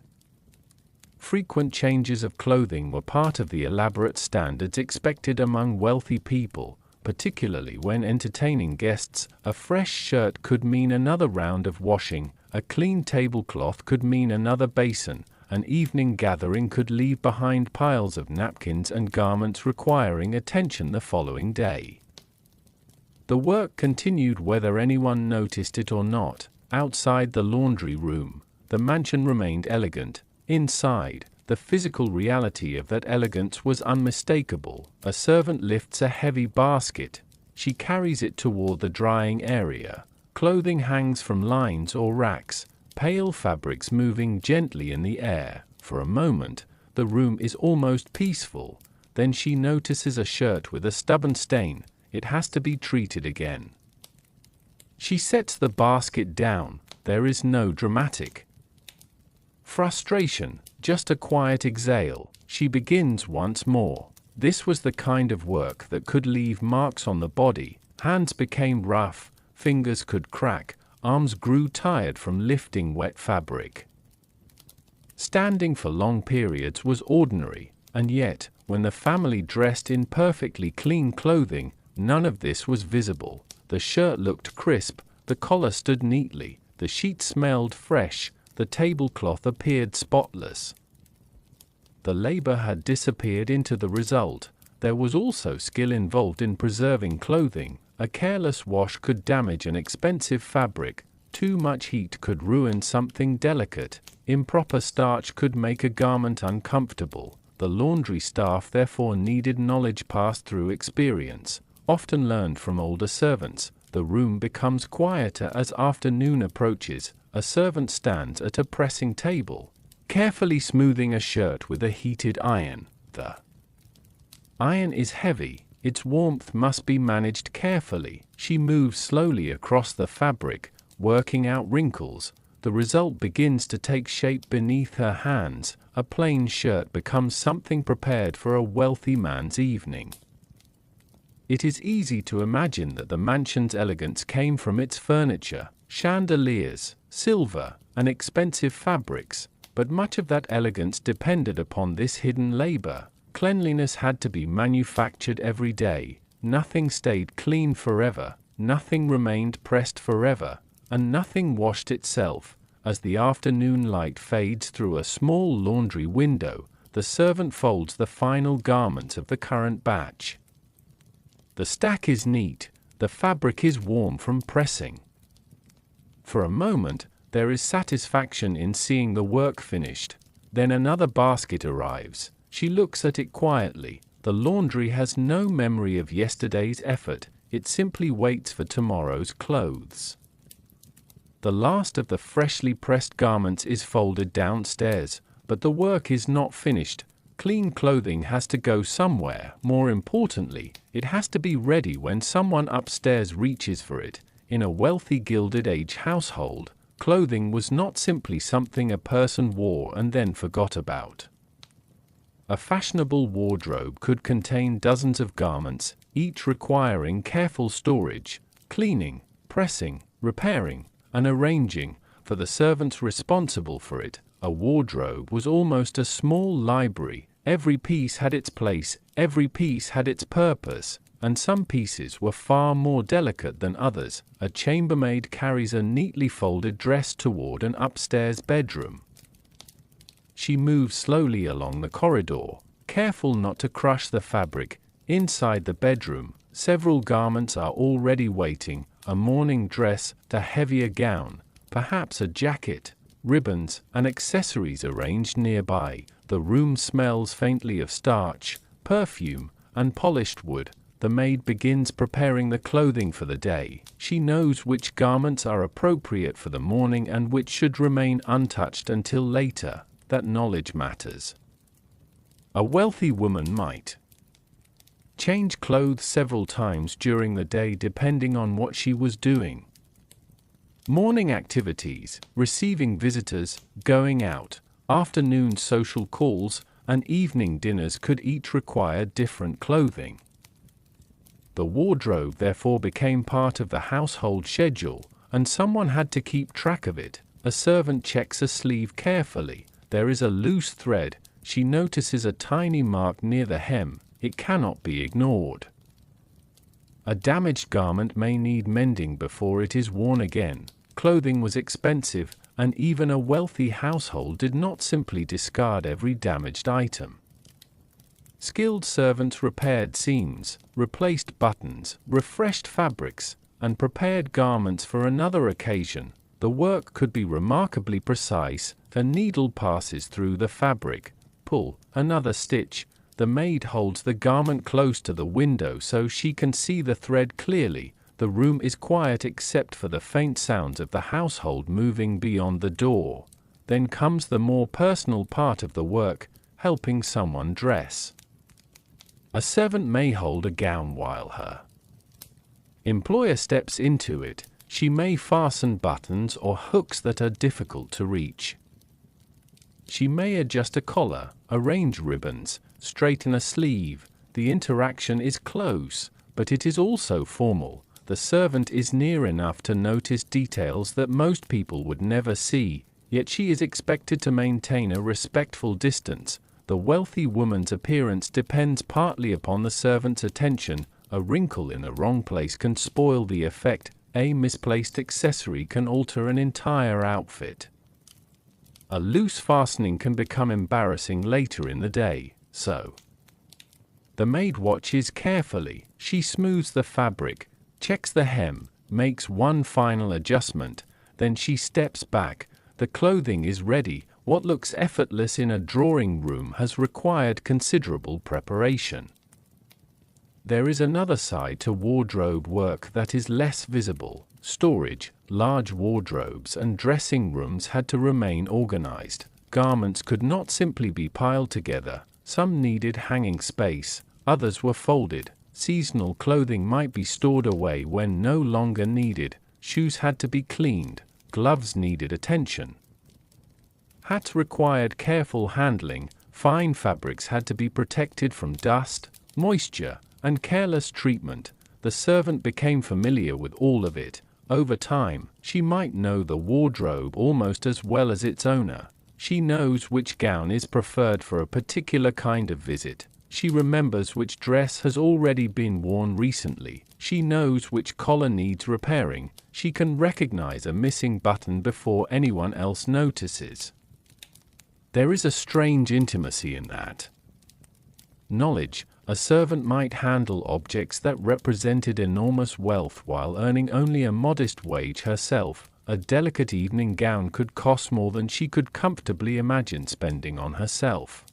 Frequent changes of clothing were part of the elaborate standards expected among wealthy people, particularly when entertaining guests. A fresh shirt could mean another round of washing, a clean tablecloth could mean another basin, an evening gathering could leave behind piles of napkins and garments requiring attention the following day. The work continued whether anyone noticed it or not. Outside the laundry room, the mansion remained elegant. Inside, the physical reality of that elegance was unmistakable. A servant lifts a heavy basket. She carries it toward the drying area. Clothing hangs from lines or racks, pale fabrics moving gently in the air. For a moment, the room is almost peaceful. Then she notices a shirt with a stubborn stain. It has to be treated again. She sets the basket down. There is no dramatic frustration, just a quiet exhale. She begins once more. This was the kind of work that could leave marks on the body. Hands became rough, fingers could crack, arms grew tired from lifting wet fabric. Standing for long periods was ordinary, and yet, when the family dressed in perfectly clean clothing, none of this was visible. The shirt looked crisp, the collar stood neatly, the sheets smelled fresh, the tablecloth appeared spotless. The labor had disappeared into the result. There was also skill involved in preserving clothing. A careless wash could damage an expensive fabric. Too much heat could ruin something delicate. Improper starch could make a garment uncomfortable. The laundry staff therefore needed knowledge passed through experience, often learned from older servants. The room becomes quieter as afternoon approaches. A servant stands at a pressing table, carefully smoothing a shirt with a heated iron. The iron is heavy. Its warmth must be managed carefully. She moves slowly across the fabric, working out wrinkles. The result begins to take shape beneath her hands. A plain shirt becomes something prepared for a wealthy man's evening. It is easy to imagine that the mansion's elegance came from its furniture, chandeliers, silver, and expensive fabrics, but much of that elegance depended upon this hidden labor. Cleanliness had to be manufactured every day. Nothing stayed clean forever, nothing remained pressed forever, and nothing washed itself. As the afternoon light fades through a small laundry window, the servant folds the final garments of the current batch. The stack is neat, the fabric is warm from pressing. For a moment, there is satisfaction in seeing the work finished. Then another basket arrives. She looks at it quietly. The laundry has no memory of yesterday's effort. It simply waits for tomorrow's clothes. The last of the freshly pressed garments is folded downstairs, but the work is not finished. Clean clothing has to go somewhere. More importantly, it has to be ready when someone upstairs reaches for it. In a wealthy Gilded Age household, clothing was not simply something a person wore and then forgot about. A fashionable wardrobe could contain dozens of garments, each requiring careful storage, cleaning, pressing, repairing, and arranging. For the servants responsible for it, a wardrobe was almost a small library. Every piece had its place, every piece had its purpose, and some pieces were far more delicate than others. A chambermaid carries a neatly folded dress toward an upstairs bedroom. She moves slowly along the corridor, careful not to crush the fabric. Inside the bedroom, several garments are already waiting: a morning dress, a heavier gown, perhaps a jacket, ribbons, and accessories arranged nearby. The room smells faintly of starch, perfume, and polished wood. The maid begins preparing the clothing for the day. She knows which garments are appropriate for the morning and which should remain untouched until later. That knowledge matters. A wealthy woman might change clothes several times during the day depending on what she was doing. Morning activities, receiving visitors, going out, afternoon social calls, and evening dinners could each require different clothing. The wardrobe therefore became part of the household schedule, and someone had to keep track of it. A servant checks a sleeve carefully. There is a loose thread. She notices a tiny mark near the hem. It cannot be ignored. A damaged garment may need mending before it is worn again. Clothing was expensive, and even a wealthy household did not simply discard every damaged item. Skilled servants repaired seams, replaced buttons, refreshed fabrics, and prepared garments for another occasion. The work could be remarkably precise. A needle passes through the fabric. Pull, another stitch. The maid holds the garment close to the window so she can see the thread clearly. The room is quiet except for the faint sounds of the household moving beyond the door. Then comes the more personal part of the work, helping someone dress. A servant may hold a gown while her employer steps into it. She may fasten buttons or hooks that are difficult to reach. She may adjust a collar, arrange ribbons, straighten a sleeve. The interaction is close, but it is also formal. The servant is near enough to notice details that most people would never see, yet she is expected to maintain a respectful distance. The wealthy woman's appearance depends partly upon the servant's attention. A wrinkle in the wrong place can spoil the effect. A misplaced accessory can alter an entire outfit. A loose fastening can become embarrassing later in the day, so the maid watches carefully. She smooths the fabric, checks the hem, makes one final adjustment, then she steps back. The clothing is ready. What looks effortless in a drawing room has required considerable preparation. There is another side to wardrobe work that is less visible. Storage, large wardrobes and dressing rooms had to remain organized. Garments could not simply be piled together. Some needed hanging space, others were folded. Seasonal clothing might be stored away when no longer needed. Shoes had to be cleaned. Gloves needed attention. Hats required careful handling. Fine fabrics had to be protected from dust, moisture, and careless treatment. The servant became familiar with all of it. Over time, she might know the wardrobe almost as well as its owner. She knows which gown is preferred for a particular kind of visit. She remembers which dress has already been worn recently. She knows which collar needs repairing. She can recognize a missing button before anyone else notices. There is a strange intimacy in that knowledge. A servant might handle objects that represented enormous wealth while earning only a modest wage herself. A delicate evening gown could cost more than she could comfortably imagine spending on herself.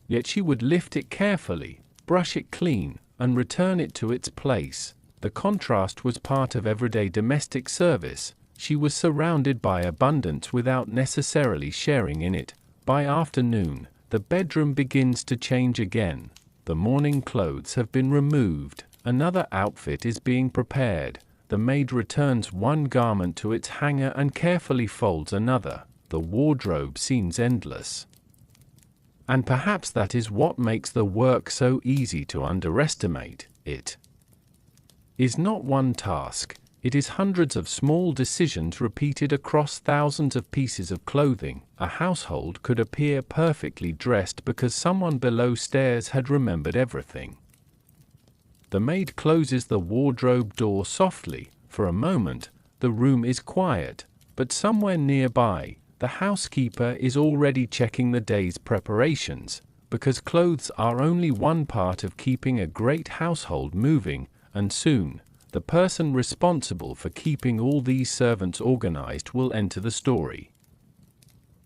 Yet she would lift it carefully, brush it clean, and return it to its place. The contrast was part of everyday domestic service. She was surrounded by abundance without necessarily sharing in it. By afternoon, the bedroom begins to change again. The morning clothes have been removed. Another outfit is being prepared. The maid returns one garment to its hanger and carefully folds another. The wardrobe seems endless. And perhaps that is what makes the work so easy to underestimate. It is not one task. It is hundreds of small decisions repeated across thousands of pieces of clothing. A household could appear perfectly dressed because someone below stairs had remembered everything. The maid closes the wardrobe door softly. For a moment, the room is quiet, but somewhere nearby, the housekeeper is already checking the day's preparations, because clothes are only one part of keeping a great household moving, and soon, the person responsible for keeping all these servants organized will enter the story.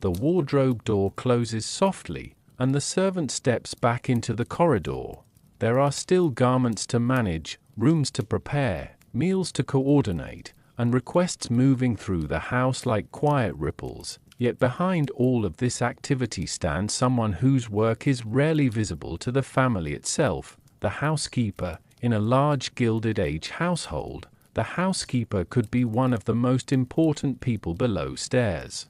The wardrobe door closes softly, and the servant steps back into the corridor. There are still garments to manage, rooms to prepare, meals to coordinate, and requests moving through the house like quiet ripples. Yet behind all of this activity stands someone whose work is rarely visible to the family itself, the housekeeper. In a large Gilded Age household, the housekeeper could be one of the most important people below stairs.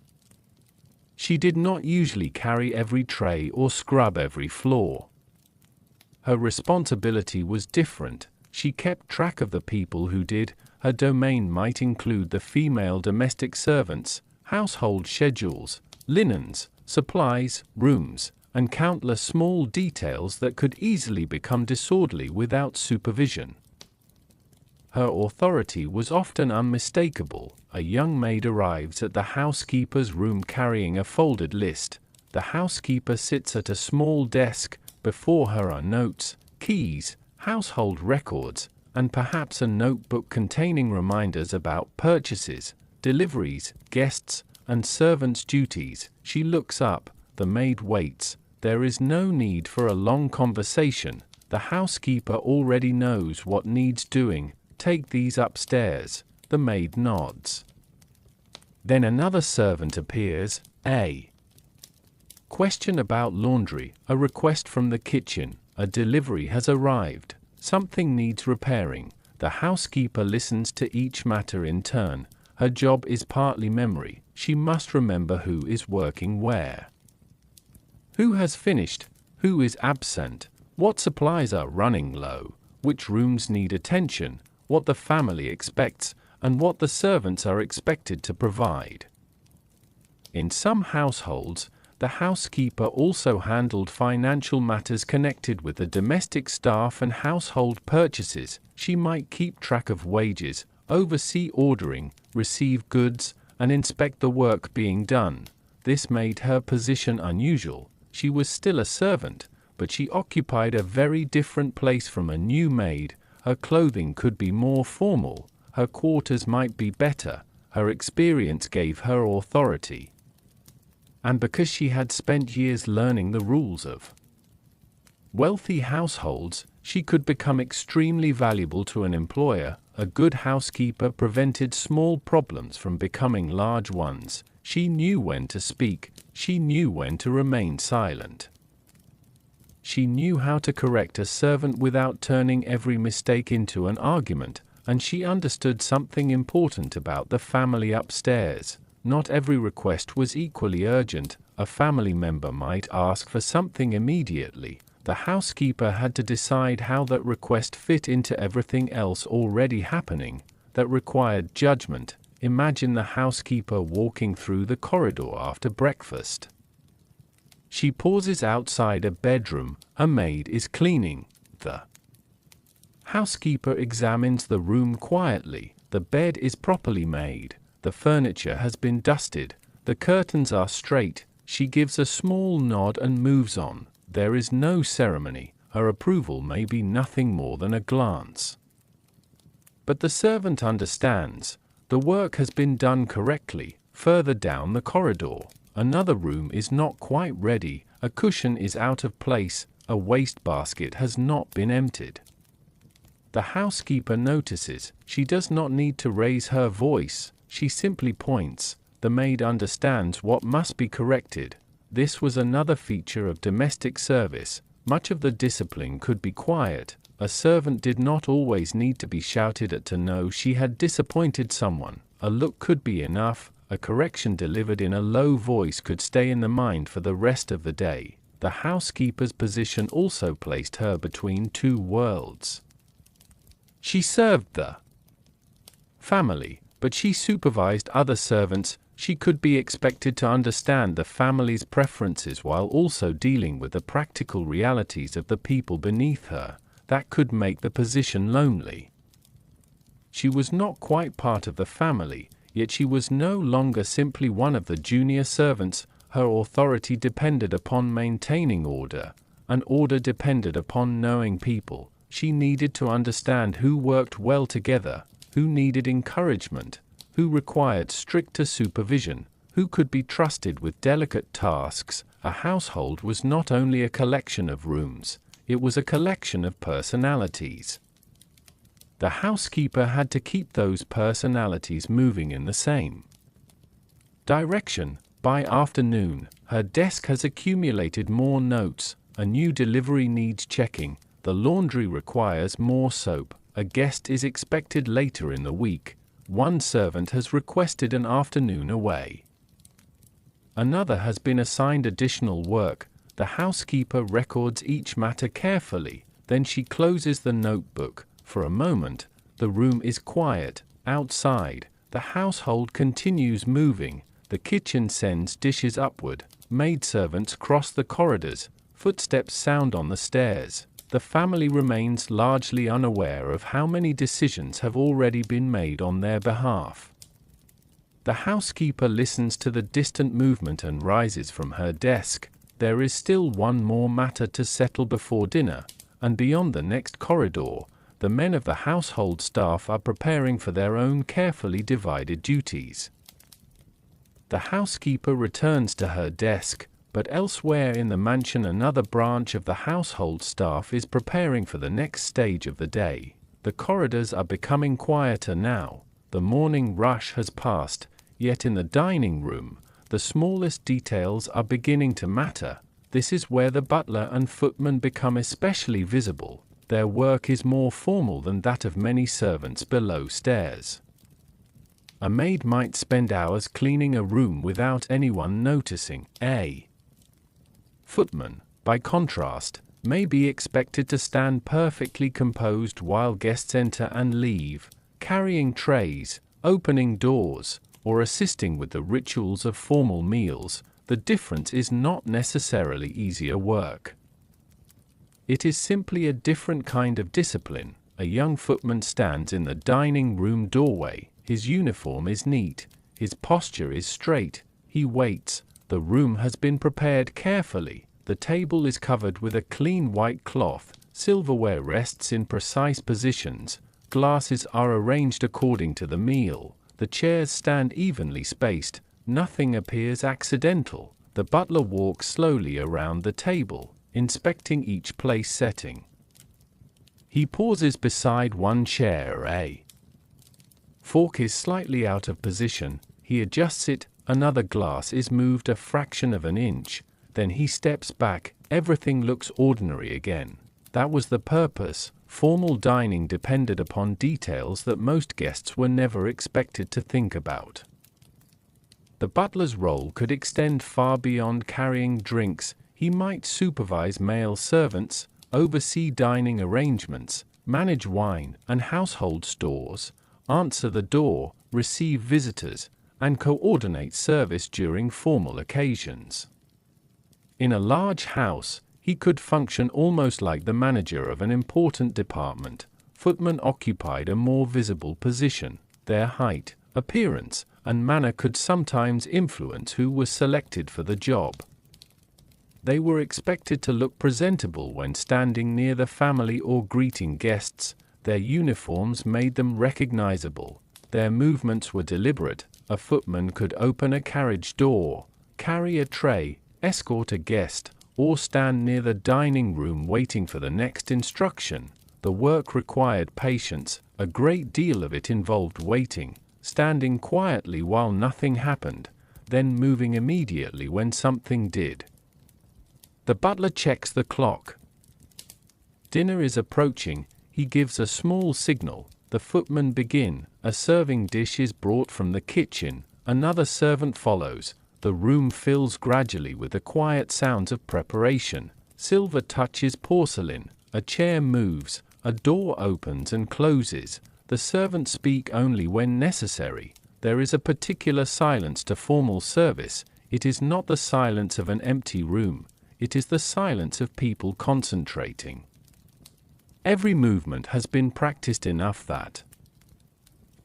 She did not usually carry every tray or scrub every floor. Her responsibility was different. She kept track of the people who did. Her domain might include the female domestic servants, household schedules, linens, supplies, rooms, and countless small details that could easily become disorderly without supervision. Her authority was often unmistakable. A young maid arrives at the housekeeper's room carrying a folded list. The housekeeper sits at a small desk. Before her are notes, keys, household records, and perhaps a notebook containing reminders about purchases, deliveries, guests, and servants' duties. She looks up. The maid waits. There is no need for a long conversation. The housekeeper already knows what needs doing. Take these upstairs. The maid nods. Then another servant appears. A question about laundry, a request from the kitchen, a delivery has arrived, something needs repairing. The housekeeper listens to each matter in turn. Her job is partly memory. She must remember who is working where, who has finished, who is absent, what supplies are running low, which rooms need attention, what the family expects, and what the servants are expected to provide. In some households, the housekeeper also handled financial matters connected with the domestic staff and household purchases. She might keep track of wages, oversee ordering, receive goods, and inspect the work being done. This made her position unusual. She was still a servant, but she occupied a very different place from a new maid. Her clothing could be more formal, her quarters might be better, her experience gave her authority. And because she had spent years learning the rules of wealthy households, she could become extremely valuable to an employer. A good housekeeper prevented small problems from becoming large ones. She knew when to speak. She knew when to remain silent. She knew how to correct a servant without turning every mistake into an argument, and she understood something important about the family upstairs. Not every request was equally urgent. A family member might ask for something immediately. The housekeeper had to decide how that request fit into everything else already happening. That required judgment. Imagine the housekeeper walking through the corridor after breakfast. She pauses outside a bedroom. A maid is cleaning. The housekeeper examines the room quietly. The bed is properly made. The furniture has been dusted. The curtains are straight. She gives a small nod and moves on. There is no ceremony. Her approval may be nothing more than a glance. But the servant understands. The work has been done correctly. Further down the corridor, another room is not quite ready. A cushion is out of place. A wastebasket has not been emptied. The housekeeper notices. She does not need to raise her voice. She simply points. The maid understands what must be corrected. This was another feature of domestic service. Much of the discipline could be quiet. A servant did not always need to be shouted at to know she had disappointed someone. A look could be enough. A correction delivered in a low voice could stay in the mind for the rest of the day. The housekeeper's position also placed her between two worlds. She served the family, but she supervised other servants. She could be expected to understand the family's preferences while also dealing with the practical realities of the people beneath her. That could make the position lonely. She was not quite part of the family, yet she was no longer simply one of the junior servants. Her authority depended upon maintaining order, and order depended upon knowing people. She needed to understand who worked well together, who needed encouragement, who required stricter supervision, who could be trusted with delicate tasks. A household was not only a collection of rooms, it was a collection of personalities. The housekeeper had to keep those personalities moving in the same direction. By afternoon, her desk has accumulated more notes. A new delivery needs checking. The laundry requires more soap. A guest is expected later in the week. One servant has requested an afternoon away. Another has been assigned additional work. The housekeeper records each matter carefully. Then she closes the notebook. For a moment, the room is quiet. Outside, the household continues moving. The kitchen sends dishes upward. Maidservants cross the corridors. Footsteps sound on the stairs. The family remains largely unaware of how many decisions have already been made on their behalf. The housekeeper listens to the distant movement and rises from her desk. There is still one more matter to settle before dinner, and beyond the next corridor, the men of the household staff are preparing for their own carefully divided duties. The housekeeper returns to her desk, but elsewhere in the mansion another branch of the household staff is preparing for the next stage of the day. The corridors are becoming quieter now. The morning rush has passed, yet in the dining room, the smallest details are beginning to matter. This is where the butler and footman become especially visible. Their work is more formal than that of many servants below stairs. A maid might spend hours cleaning a room without anyone noticing. A footman, by contrast, may be expected to stand perfectly composed while guests enter and leave, carrying trays, opening doors, or assisting with the rituals of formal meals. The difference is not necessarily easier work. It is simply a different kind of discipline. A young footman stands in the dining room doorway. His uniform is neat. His posture is straight. He waits. The room has been prepared carefully. The table is covered with a clean white cloth. Silverware rests in precise positions. Glasses are arranged according to the meal. The chairs stand evenly spaced. Nothing appears accidental. The butler walks slowly around the table, inspecting each place setting. He pauses beside one chair. A fork is slightly out of position. He adjusts it. Another glass is moved a fraction of an inch. Then he steps back. Everything looks ordinary again. That was the purpose. Formal dining depended upon details that most guests were never expected to think about. The butler's role could extend far beyond carrying drinks. He might supervise male servants, oversee dining arrangements, manage wine and household stores, answer the door, receive visitors, and coordinate service during formal occasions. In a large house, he could function almost like the manager of an important department. Footmen occupied a more visible position. Their height, appearance, and manner could sometimes influence who was selected for the job. They were expected to look presentable when standing near the family or greeting guests. Their uniforms made them recognizable. Their movements were deliberate. A footman could open a carriage door, carry a tray, escort a guest, or stand near the dining room waiting for the next instruction. The work required patience. A great deal of it involved waiting, standing quietly while nothing happened, then moving immediately when something did. The butler checks the clock. Dinner is approaching. He gives a small signal. The footmen begin. A serving dish is brought from the kitchen. Another servant follows. The room fills gradually with the quiet sounds of preparation. Silver touches porcelain. A chair moves. A door opens and closes. The servants speak only when necessary. There is a particular silence to formal service. It is not the silence of an empty room. It is the silence of people concentrating. Every movement has been practiced enough that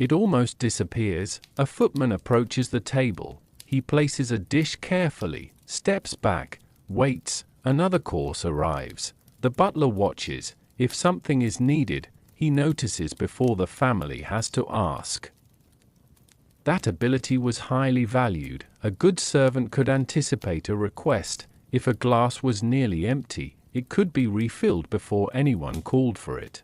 it almost disappears. A footman approaches the table. He places a dish carefully, steps back, waits. Another course arrives. The butler watches. If something is needed, he notices before the family has to ask. That ability was highly valued. A good servant could anticipate a request. If a glass was nearly empty, it could be refilled before anyone called for it.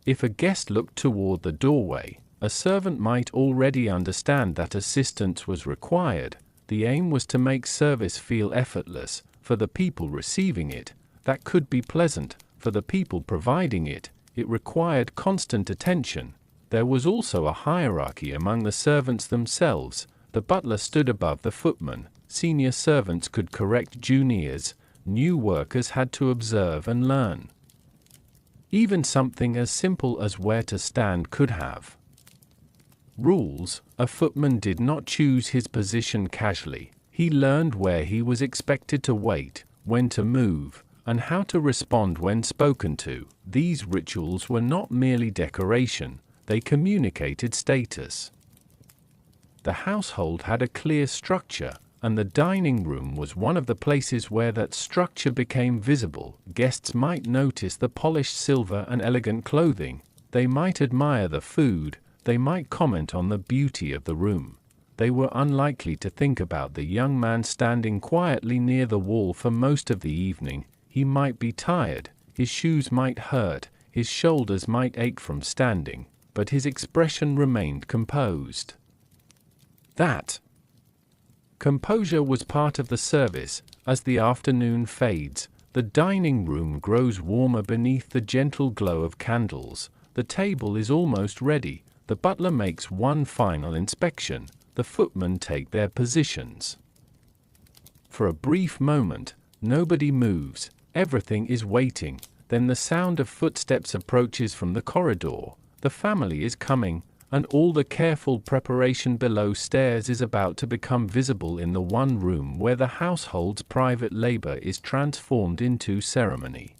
If a guest looked toward the doorway, a servant might already understand that assistance was required. The aim was to make service feel effortless. For the people receiving it, that could be pleasant. For the people providing it, it required constant attention. There was also a hierarchy among the servants themselves. The butler stood above the footman. Senior servants could correct juniors. New workers had to observe and learn. Even something as simple as where to stand could have rules. A footman did not choose his position casually. He learned where he was expected to wait, when to move, and how to respond when spoken to. These rituals were not merely decoration, they communicated status. The household had a clear structure, and the dining room was one of the places where that structure became visible. Guests might notice the polished silver and elegant clothing. They might admire the food. They might comment on the beauty of the room. They were unlikely to think about the young man standing quietly near the wall for most of the evening. He might be tired, his shoes might hurt, his shoulders might ache from standing, but his expression remained composed. That composure was part of the service. As the afternoon fades, the dining room grows warmer beneath the gentle glow of candles. The table is almost ready. The butler makes one final inspection. The footmen take their positions. For a brief moment, nobody moves. Everything is waiting. Then the sound of footsteps approaches from the corridor. The family is coming, and all the careful preparation below stairs is about to become visible in the one room where the household's private labor is transformed into ceremony.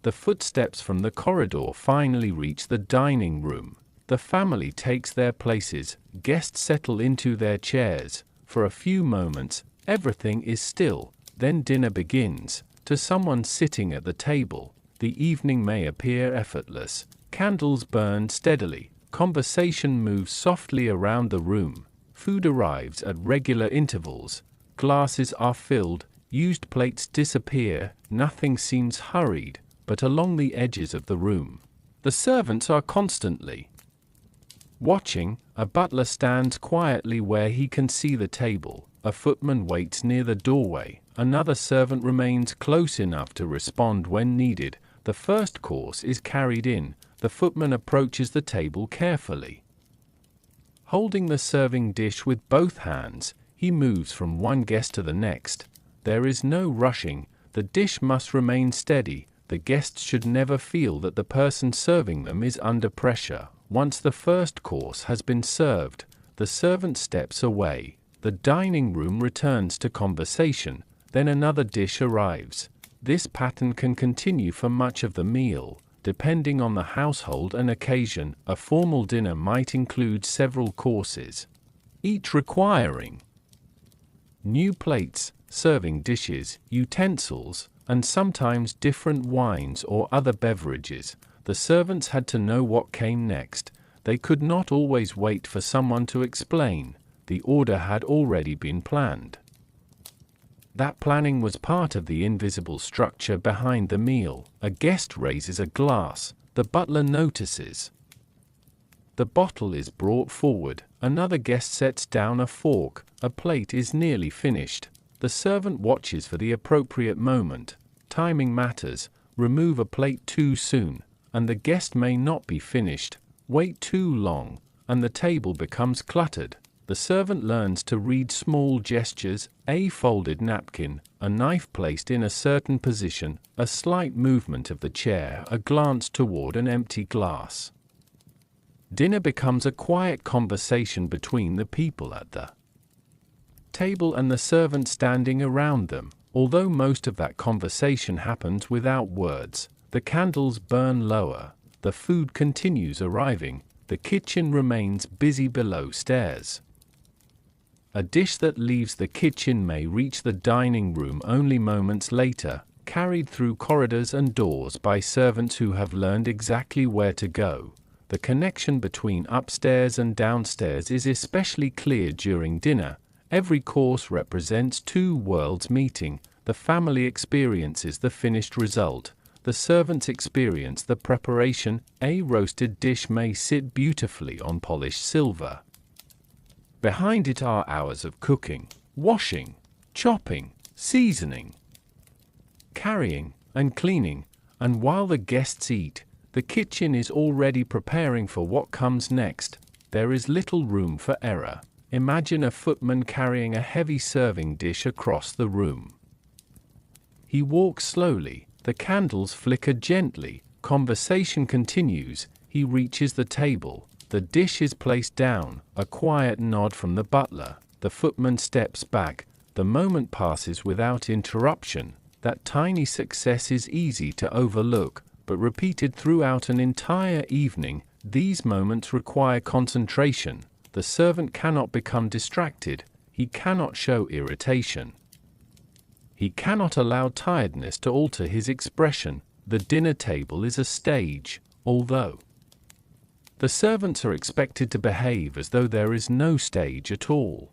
The footsteps from the corridor finally reach the dining room. The family takes their places, guests settle into their chairs. For a few moments, everything is still, then dinner begins. To someone sitting at the table, the evening may appear effortless. Candles burn steadily. Conversation moves softly around the room. Food arrives at regular intervals. Glasses are filled. Used plates disappear. Nothing seems hurried, but along the edges of the room, the servants are constantly watching. A butler stands quietly where he can see the table. A footman waits near the doorway. Another servant remains close enough to respond when needed. The first course is carried in. The footman approaches the table carefully. Holding the serving dish with both hands, he moves from one guest to the next. There is no rushing. The dish must remain steady. The guests should never feel that the person serving them is under pressure. Once the first course has been served, the servant steps away. The dining room returns to conversation. Then another dish arrives. This pattern can continue for much of the meal. Depending on the household and occasion, a formal dinner might include several courses, each requiring new plates, serving dishes, utensils, and sometimes different wines or other beverages. The servants had to know what came next. They could not always wait for someone to explain. The order had already been planned. That planning was part of the invisible structure behind the meal. A guest raises a glass. The butler notices. The bottle is brought forward. Another guest sets down a fork. A plate is nearly finished. The servant watches for the appropriate moment. Timing matters. Remove a plate too soon, and the guest may not be finished. Wait too long, and the table becomes cluttered. The servant learns to read small gestures, a folded napkin, a knife placed in a certain position, a slight movement of the chair, a glance toward an empty glass. Dinner becomes a quiet conversation between the people at the table and the servants standing around them. Although most of that conversation happens without words, the candles burn lower, the food continues arriving, the kitchen remains busy below stairs. A dish that leaves the kitchen may reach the dining room only moments later, carried through corridors and doors by servants who have learned exactly where to go. The connection between upstairs and downstairs is especially clear during dinner. Every course represents two worlds meeting. The family experiences the finished result. The servants experience the preparation. A roasted dish may sit beautifully on polished silver. Behind it are hours of cooking, washing, chopping, seasoning, carrying, and cleaning, and while the guests eat, the kitchen is already preparing for what comes next. There is little room for error. Imagine a footman carrying a heavy serving dish across the room. He walks slowly, the candles flicker gently, conversation continues, he reaches the table, the dish is placed down, a quiet nod from the butler, the footman steps back, the moment passes without interruption. That tiny success is easy to overlook, but repeated throughout an entire evening, these moments require concentration. The servant cannot become distracted, he cannot show irritation. He cannot allow tiredness to alter his expression. The dinner table is a stage, although the servants are expected to behave as though there is no stage at all.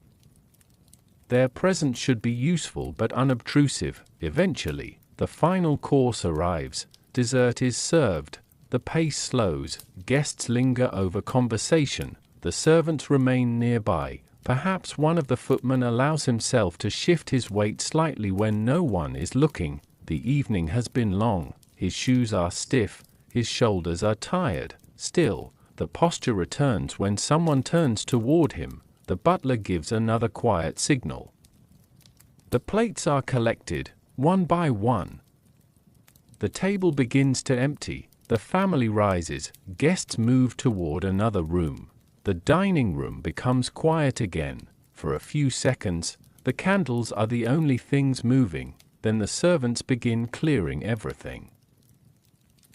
Their presence should be useful but unobtrusive. Eventually, the final course arrives, dessert is served, the pace slows, guests linger over conversation, the servants remain nearby. Perhaps one of the footmen allows himself to shift his weight slightly when no one is looking. The evening has been long, his shoes are stiff, his shoulders are tired. Still, the posture returns when someone turns toward him. The butler gives another quiet signal. The plates are collected, one by one. The table begins to empty, the family rises, guests move toward another room. The dining room becomes quiet again. For a few seconds, the candles are the only things moving, then the servants begin clearing everything.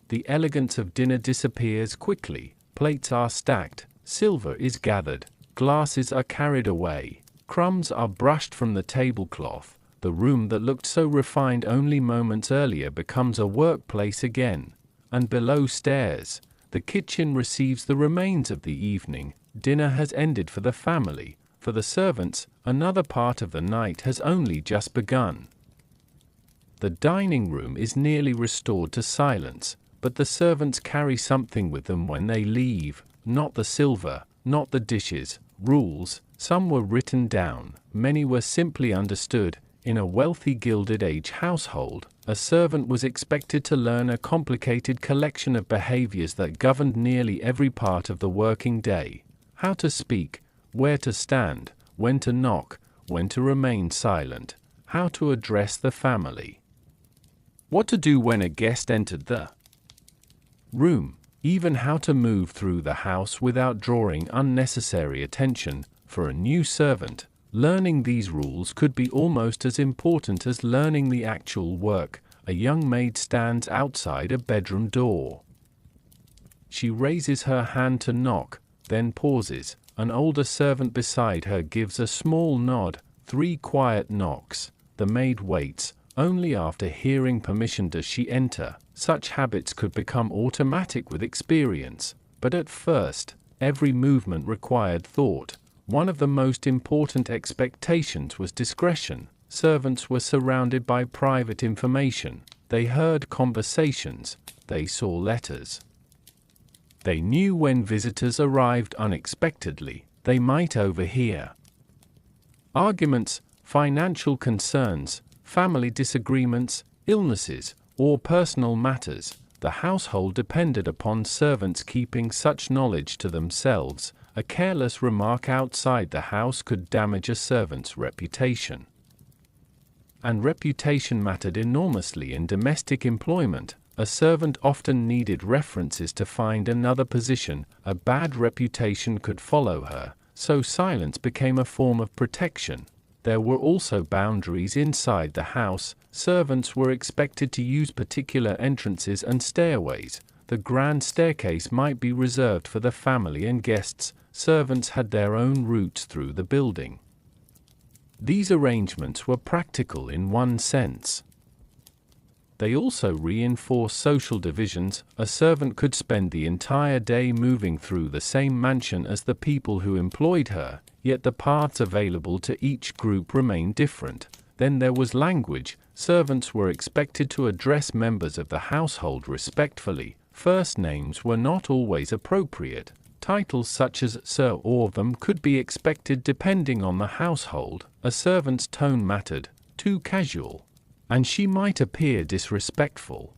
The elegance of dinner disappears quickly, plates are stacked, silver is gathered, glasses are carried away, crumbs are brushed from the tablecloth. The room that looked so refined only moments earlier becomes a workplace again. And below stairs, the kitchen receives the remains of the evening. Dinner has ended for the family. For the servants, another part of the night has only just begun. The dining room is nearly restored to silence, but the servants carry something with them when they leave. Not the silver, not the dishes, rules. Some were written down, many were simply understood. In a wealthy Gilded Age household, a servant was expected to learn a complicated collection of behaviors that governed nearly every part of the working day. How to speak, where to stand, when to knock, when to remain silent, how to address the family, what to do when a guest entered the room, even how to move through the house without drawing unnecessary attention. For a new servant, learning these rules could be almost as important as learning the actual work. A young maid stands outside a bedroom door. She raises her hand to knock, then pauses. An older servant beside her gives a small nod. 3 quiet knocks. The maid waits. Only after hearing permission does she enter. Such habits could become automatic with experience, but at first, every movement required thought. One of the most important expectations was discretion. Servants were surrounded by private information. They heard conversations. They saw letters. They knew when visitors arrived unexpectedly, they might overhear arguments, financial concerns, family disagreements, illnesses, or personal matters. The household depended upon servants keeping such knowledge to themselves. A careless remark outside the house could damage a servant's reputation. And reputation mattered enormously in domestic employment. a servant often needed references to find another position. A bad reputation could follow her, so silence became a form of protection. There were also boundaries inside the house. Servants were expected to use particular entrances and stairways. The grand staircase might be reserved for the family and guests. Servants had their own routes through the building. These arrangements were practical in one sense. They also reinforced social divisions. A servant could spend the entire day moving through the same mansion as the people who employed her, yet the paths available to each group remained different. Then there was language. Servants were expected to address members of the household respectfully. First names were not always appropriate. Titles such as Sir or them could be expected depending on the household. A servant's tone mattered. Too casual, and she might appear disrespectful.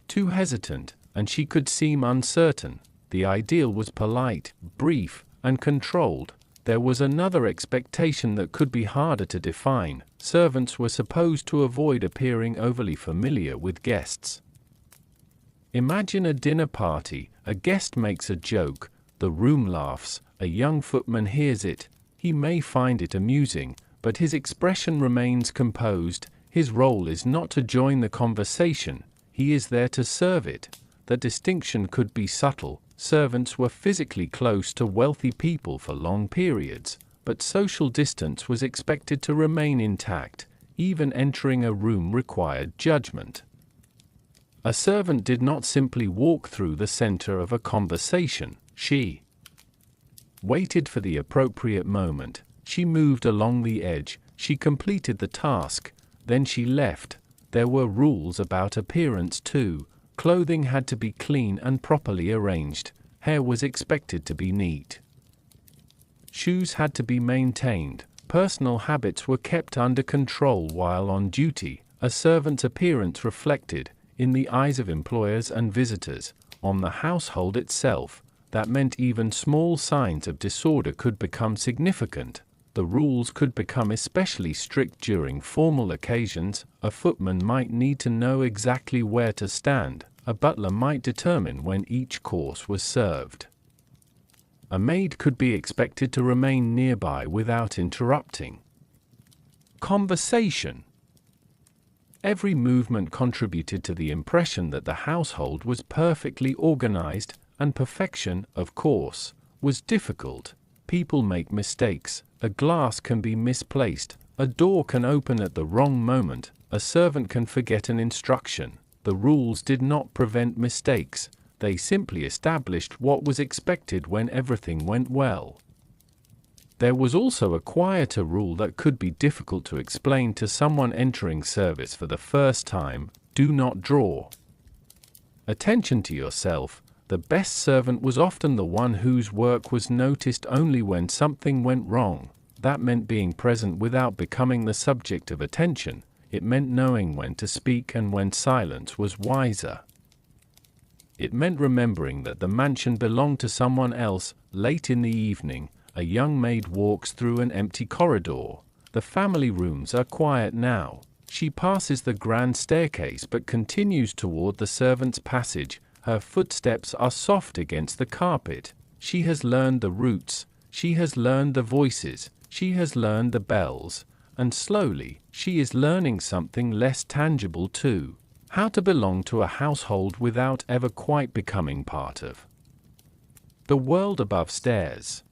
Too hesitant, and she could seem uncertain. The ideal was polite, brief, and controlled. There was another expectation that could be harder to define. Servants were supposed to avoid appearing overly familiar with guests. Imagine a dinner party. A guest makes a joke. The room laughs. A young footman hears it. He may find it amusing, but his expression remains composed. His role is not to join the conversation. He is there to serve it. The distinction could be subtle. Servants were physically close to wealthy people for long periods, but social distance was expected to remain intact. Even entering a room required judgment. A servant did not simply walk through the center of a conversation. She waited for the appropriate moment. She moved along the edge. She completed the task. Then she left. There were rules about appearance too. Clothing had to be clean and properly arranged. Hair was expected to be neat. Shoes had to be maintained. Personal habits were kept under control while on duty. A servant's appearance reflected, in the eyes of employers and visitors, on the household itself. That meant even small signs of disorder could become significant. The rules could become especially strict during formal occasions. A footman might need to know exactly where to stand. A butler might determine when each course was served. A maid could be expected to remain nearby without interrupting conversation. Every movement contributed to the impression that the household was perfectly organized, and perfection, of course, was difficult. People make mistakes. A glass can be misplaced. A door can open at the wrong moment. A servant can forget an instruction. The rules did not prevent mistakes. They simply established what was expected when everything went well. There was also a quieter rule that could be difficult to explain to someone entering service for the first time: do not draw attention to yourself. The best servant was often the one whose work was noticed only when something went wrong. That meant being present without becoming the subject of attention. It meant knowing when to speak and when silence was wiser. It meant remembering that the mansion belonged to someone else. Late in the evening, a young maid walks through an empty corridor. The family rooms are quiet now. She passes the grand staircase but continues toward the servants' passage. Her footsteps are soft against the carpet. She has learned the routes. She has learned the voices. She has learned the bells. And slowly, she is learning something less tangible too: how to belong to a household without ever quite becoming part of the world above stairs.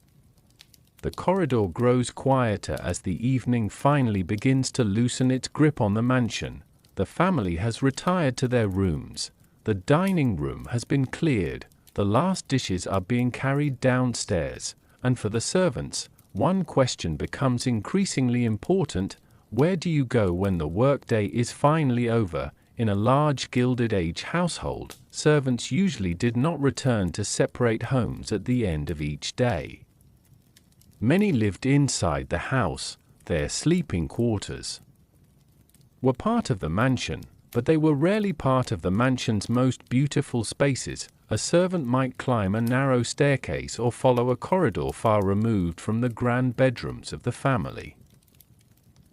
The corridor grows quieter as the evening finally begins to loosen its grip on the mansion. The family has retired to their rooms. The dining room has been cleared. The last dishes are being carried downstairs. And for the servants, one question becomes increasingly important: where do you go when the workday is finally over? In a large Gilded Age household, servants usually did not return to separate homes at the end of each day. Many lived inside the house. Their sleeping quarters were part of the mansion, but they were rarely part of the mansion's most beautiful spaces. A servant might climb a narrow staircase or follow a corridor far removed from the grand bedrooms of the family.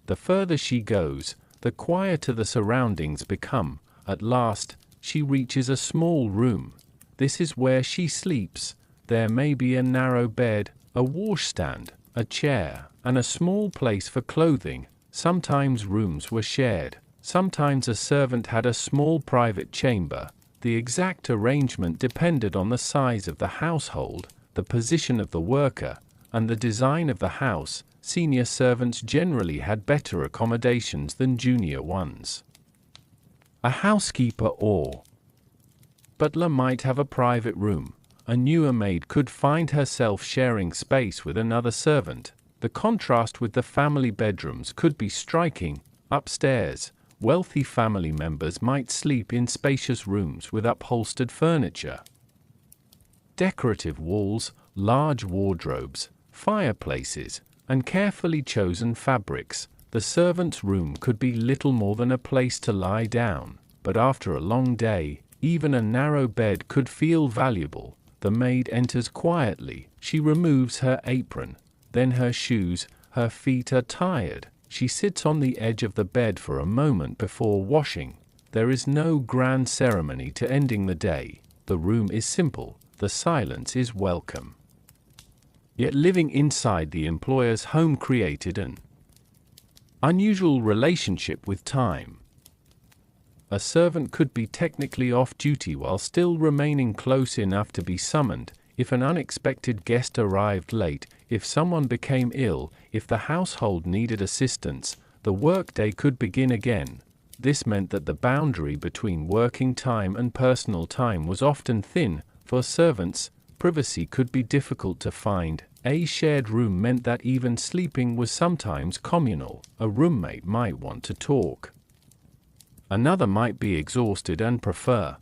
The further she goes, the quieter the surroundings become. At last, she reaches a small room. This is where she sleeps. There may be a narrow bed, a washstand, a chair, and a small place for clothing. Sometimes rooms were shared. Sometimes a servant had a small private chamber. The exact arrangement depended on the size of the household, the position of the worker, and the design of the house. Senior servants generally had better accommodations than junior ones. A housekeeper or butler might have a private room. A newer maid could find herself sharing space with another servant. The contrast with the family bedrooms could be striking. Upstairs, wealthy family members might sleep in spacious rooms with upholstered furniture, decorative walls, large wardrobes, fireplaces, and carefully chosen fabrics. The servant's room could be little more than a place to lie down, but after a long day, even a narrow bed could feel valuable. The maid enters quietly. She removes her apron, then her shoes. Her feet are tired. She sits on the edge of the bed for a moment before washing. There is no grand ceremony to ending the day. The room is simple. The silence is welcome. Yet living inside the employer's home created an unusual relationship with time. A servant could be technically off duty while still remaining close enough to be summoned. If an unexpected guest arrived late, if someone became ill, if the household needed assistance, the workday could begin again. This meant that the boundary between working time and personal time was often thin. For servants, privacy could be difficult to find. A shared room meant that even sleeping was sometimes communal. A roommate might want to talk. Another might be exhausted and prefer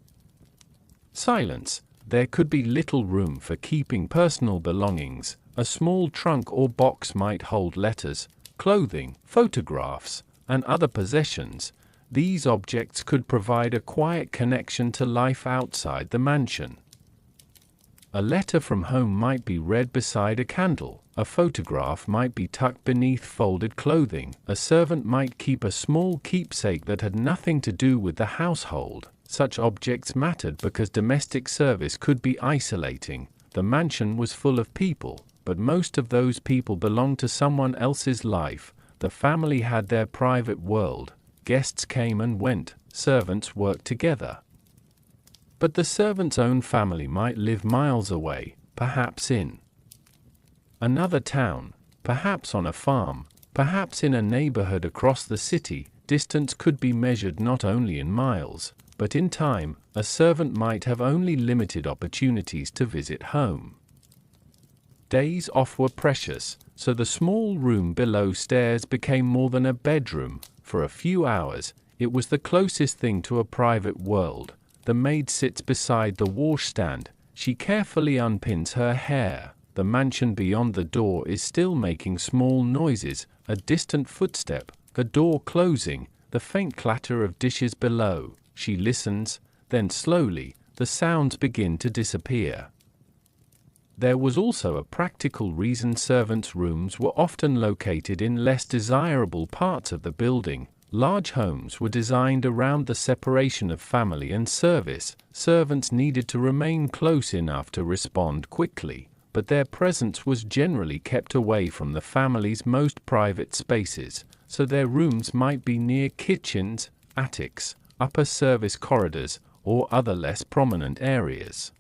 silence. There could be little room for keeping personal belongings. A small trunk or box might hold letters, clothing, photographs, and other possessions. These objects could provide a quiet connection to life outside the mansion. A letter from home might be read beside a candle. A photograph might be tucked beneath folded clothing. A servant might keep a small keepsake that had nothing to do with the household. Such objects mattered because domestic service could be isolating. The mansion was full of people, but most of those people belonged to someone else's life. The family had their private world. Guests came and went. Servants worked together. But the servant's own family might live miles away, perhaps in another town, perhaps on a farm, perhaps in a neighborhood across the city. Distance could be measured not only in miles, but in time. A servant might have only limited opportunities to visit home. Days off were precious, so the small room below stairs became more than a bedroom. For a few hours, it was the closest thing to a private world. The maid sits beside the washstand. She carefully unpins her hair. The mansion beyond the door is still making small noises. A distant footstep, a door closing, the faint clatter of dishes below. She listens, then slowly, the sounds begin to disappear. There was also a practical reason. Servants' rooms were often located in less desirable parts of the building. Large homes were designed around the separation of family and service. Servants needed to remain close enough to respond quickly, but their presence was generally kept away from the family's most private spaces, so their rooms might be near kitchens, attics, upper service corridors, or other less prominent areas.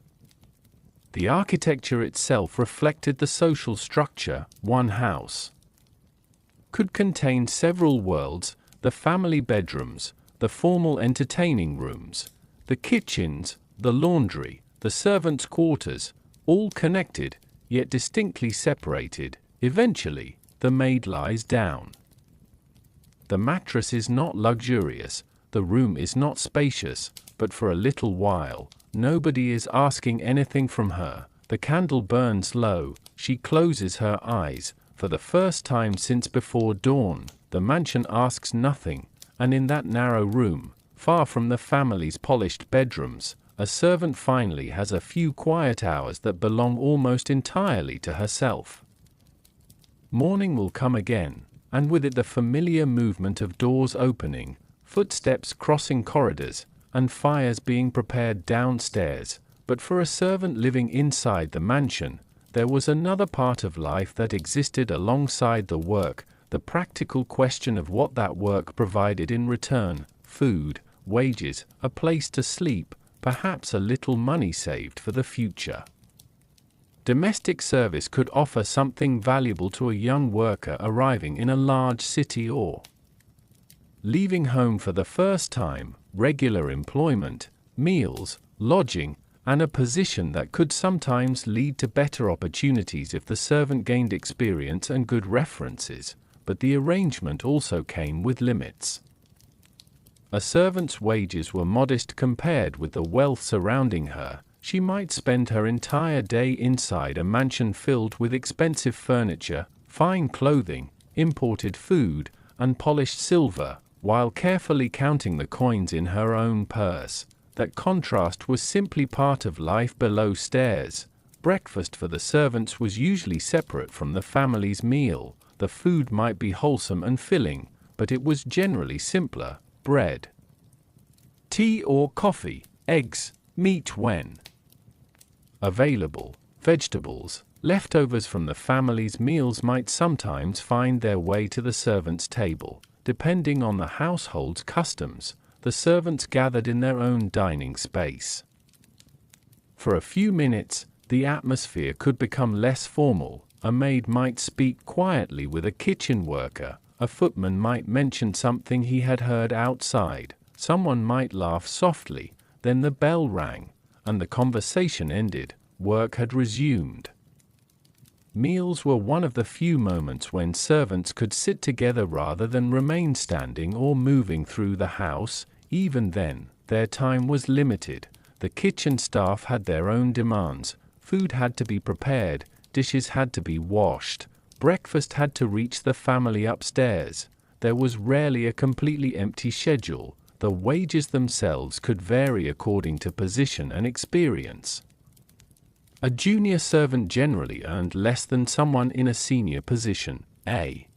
The architecture itself reflected the social structure. One house could contain several worlds: the family bedrooms, the formal entertaining rooms, the kitchens, the laundry, the servants' quarters, all connected, yet distinctly separated. Eventually, the maid lies down. The mattress is not luxurious, the room is not spacious, but for a little while, nobody is asking anything from her. The candle burns low. She closes her eyes. For the first time since before dawn, the mansion asks nothing, and in that narrow room, far from the family's polished bedrooms, a servant finally has a few quiet hours that belong almost entirely to herself. Morning will come again, and with it the familiar movement of doors opening, footsteps crossing corridors, and fires being prepared downstairs, but for a servant living inside the mansion, there was another part of life that existed alongside the work, the practical question of what that work provided in return: food, wages, a place to sleep, perhaps a little money saved for the future. Domestic service could offer something valuable to a young worker arriving in a large city or leaving home for the first time: regular employment, meals, lodging, and a position that could sometimes lead to better opportunities if the servant gained experience and good references, but the arrangement also came with limits. A servant's wages were modest compared with the wealth surrounding her. She might spend her entire day inside a mansion filled with expensive furniture, fine clothing, imported food, and polished silver, while carefully counting the coins in her own purse. That contrast was simply part of life below stairs. Breakfast for the servants was usually separate from the family's meal. The food might be wholesome and filling, but it was generally simpler: bread, tea or coffee, eggs, meat when available, vegetables. Leftovers from the family's meals might sometimes find their way to the servants' table. Depending on the household's customs, the servants gathered in their own dining space. For a few minutes, the atmosphere could become less formal. A maid might speak quietly with a kitchen worker, a footman might mention something he had heard outside, someone might laugh softly, then the bell rang, and the conversation ended. Work had resumed. Meals were one of the few moments when servants could sit together rather than remain standing or moving through the house. Even then, their time was limited. The kitchen staff had their own demands. Food had to be prepared, dishes had to be washed, breakfast had to reach the family upstairs. There was rarely a completely empty schedule. The wages themselves could vary according to position and experience. A junior servant generally earned less than someone in a senior position. A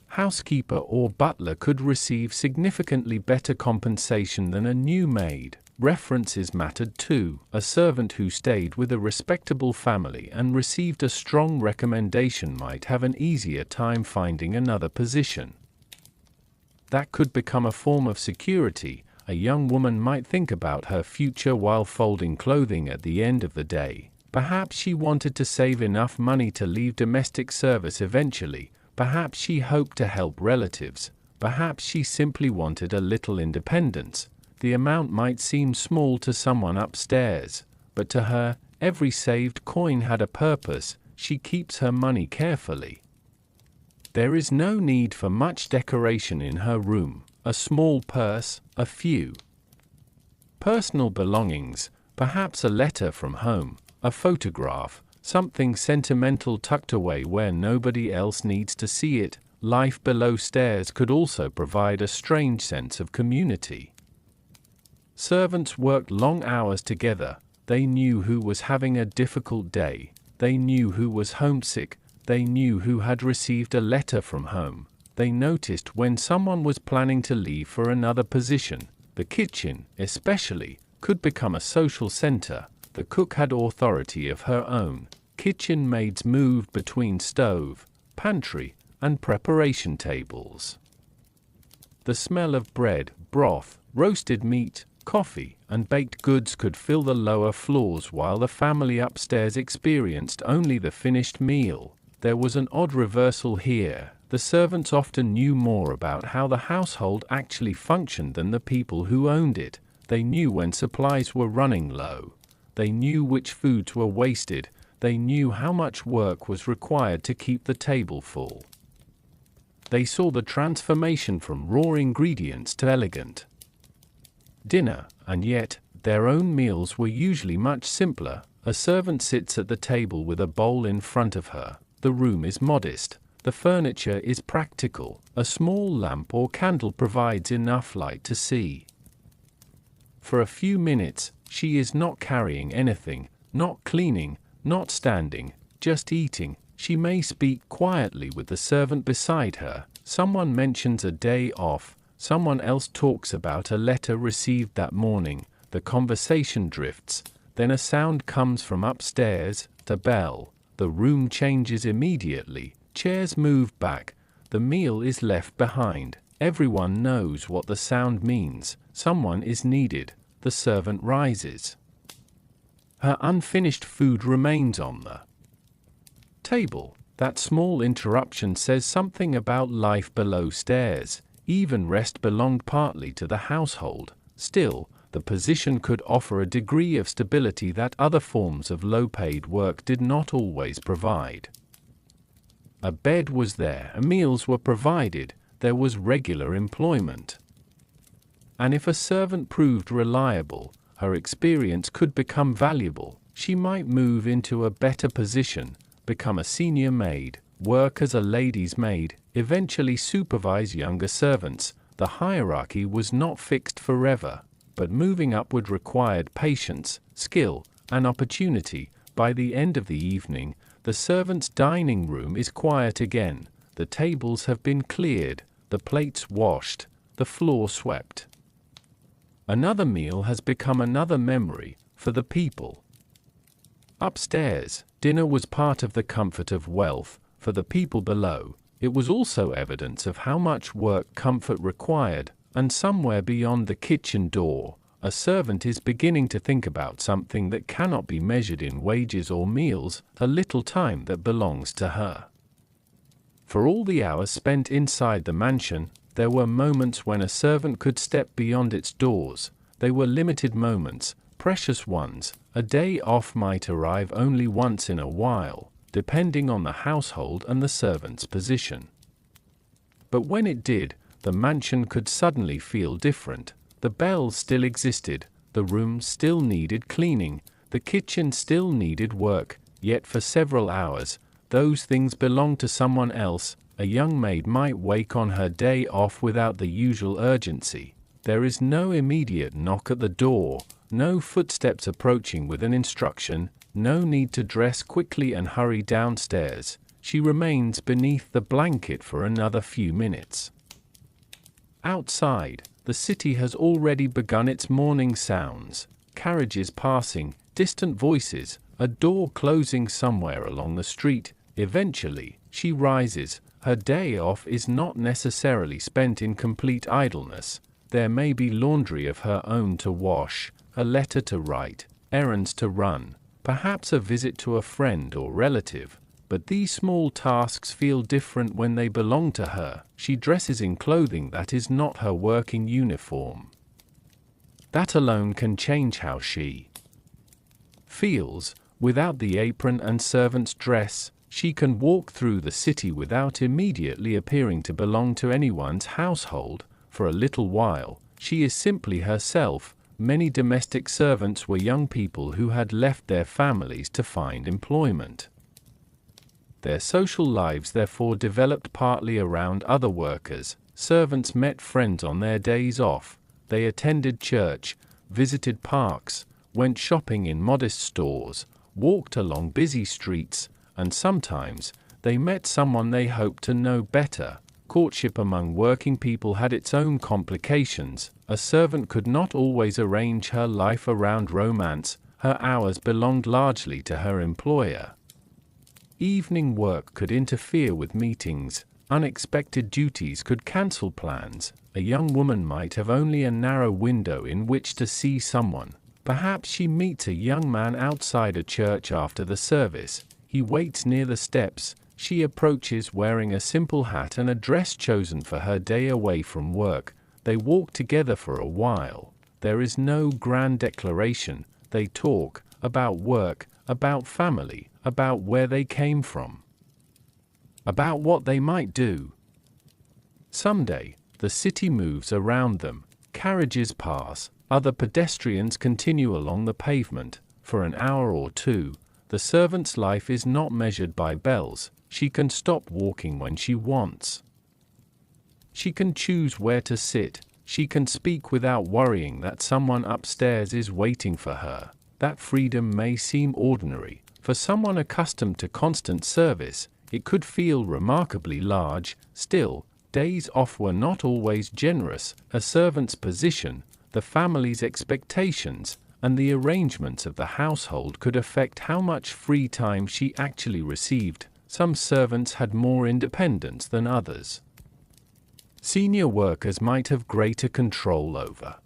housekeeper or butler could receive significantly better compensation than a new maid. References mattered too. A servant who stayed with a respectable family and received a strong recommendation might have an easier time finding another position. That could become a form of security. A young woman might think about her future while folding clothing at the end of the day. Perhaps she wanted to save enough money to leave domestic service eventually. Perhaps she hoped to help relatives. Perhaps she simply wanted a little independence. The amount might seem small to someone upstairs, but to her, every saved coin had a purpose. She keeps her money carefully. There is no need for much decoration in her room. A small purse, a few personal belongings, perhaps a letter from home, a photograph, something sentimental tucked away where nobody else needs to see it. Life below stairs could also provide a strange sense of community. Servants worked long hours together. They knew who was having a difficult day. They knew who was homesick. They knew who had received a letter from home. They noticed when someone was planning to leave for another position. The kitchen, especially, could become a social center. The cook had authority of her own. Kitchen maids moved between stove, pantry, and preparation tables. The smell of bread, broth, roasted meat, coffee, and baked goods could fill the lower floors while the family upstairs experienced only the finished meal. There was an odd reversal here. The servants often knew more about how the household actually functioned than the people who owned it. They knew when supplies were running low. They knew which foods were wasted. They knew how much work was required to keep the table full. They saw the transformation from raw ingredients to elegant dinner, and yet, their own meals were usually much simpler. A servant sits at the table with a bowl in front of her. The room is modest. The furniture is practical. A small lamp or candle provides enough light to see. For a few minutes, she is not carrying anything, not cleaning, not standing, just eating. She may speak quietly with the servant beside her. Someone mentions a day off. Someone else talks about a letter received that morning, the conversation drifts, then a sound comes from upstairs, the bell, the room changes immediately, chairs move back, the meal is left behind, everyone knows what the sound means, someone is needed, the servant rises. Her unfinished food remains on the table. That small interruption says something about life below stairs. Even rest belonged partly to the household. Still, the position could offer a degree of stability that other forms of low-paid work did not always provide. A bed was there, meals were provided, there was regular employment. And if a servant proved reliable, her experience could become valuable. She might move into a better position, become a senior maid, work as a lady's maid, eventually supervise younger servants. The hierarchy was not fixed forever, but moving upward required patience, skill, and opportunity. By the end of the evening, the servants' dining room is quiet again. The tables have been cleared, the plates washed, the floor swept. Another meal has become another memory for the people. Upstairs, dinner was part of the comfort of wealth. For the people below, it was also evidence of how much work comfort required, and somewhere beyond the kitchen door, a servant is beginning to think about something that cannot be measured in wages or meals, a little time that belongs to her. For all the hours spent inside the mansion, there were moments when a servant could step beyond its doors. They were limited moments, precious ones. A day off might arrive only once in a while, depending on the household and the servant's position. But when it did, the mansion could suddenly feel different. The bell still existed, the room still needed cleaning, the kitchen still needed work, yet for several hours, those things belonged to someone else. A young maid might wake on her day off without the usual urgency. There is no immediate knock at the door, no footsteps approaching with an instruction, no need to dress quickly and hurry downstairs. She remains beneath the blanket for another few minutes. Outside, the city has already begun its morning sounds. Carriages passing, distant voices, a door closing somewhere along the street. Eventually, she rises. Her day off is not necessarily spent in complete idleness. There may be laundry of her own to wash, a letter to write, errands to run, perhaps a visit to a friend or relative. But these small tasks feel different when they belong to her. She dresses in clothing that is not her working uniform. That alone can change how she feels. Without the apron and servant's dress, she can walk through the city without immediately appearing to belong to anyone's household. For a little while, she is simply herself. Many domestic servants were young people who had left their families to find employment. Their social lives therefore developed partly around other workers. Servants met friends on their days off. They attended church, visited parks, went shopping in modest stores, walked along busy streets, and sometimes they met someone they hoped to know better. Courtship among working people had its own complications. A servant could not always arrange her life around romance. Her hours belonged largely to her employer. Evening work could interfere with meetings. Unexpected duties could cancel plans. A young woman might have only a narrow window in which to see someone. Perhaps she meets a young man outside a church after the service. He waits near the steps. She approaches wearing a simple hat and a dress chosen for her day away from work. They walk together for a while. There is no grand declaration. They talk about work, about family, about where they came from, about what they might do. Someday, the city moves around them. Carriages pass. Other pedestrians continue along the pavement. For an hour or two, the servant's life is not measured by bells. She can stop walking when she wants. She can choose where to sit. She can speak without worrying that someone upstairs is waiting for her. That freedom may seem ordinary. For someone accustomed to constant service, it could feel remarkably large. Still, Days off were not always generous. A servant's position, the family's expectations, and the arrangements of the household could affect how much free time she actually received. Some servants had more independence than others. Senior workers might have greater control over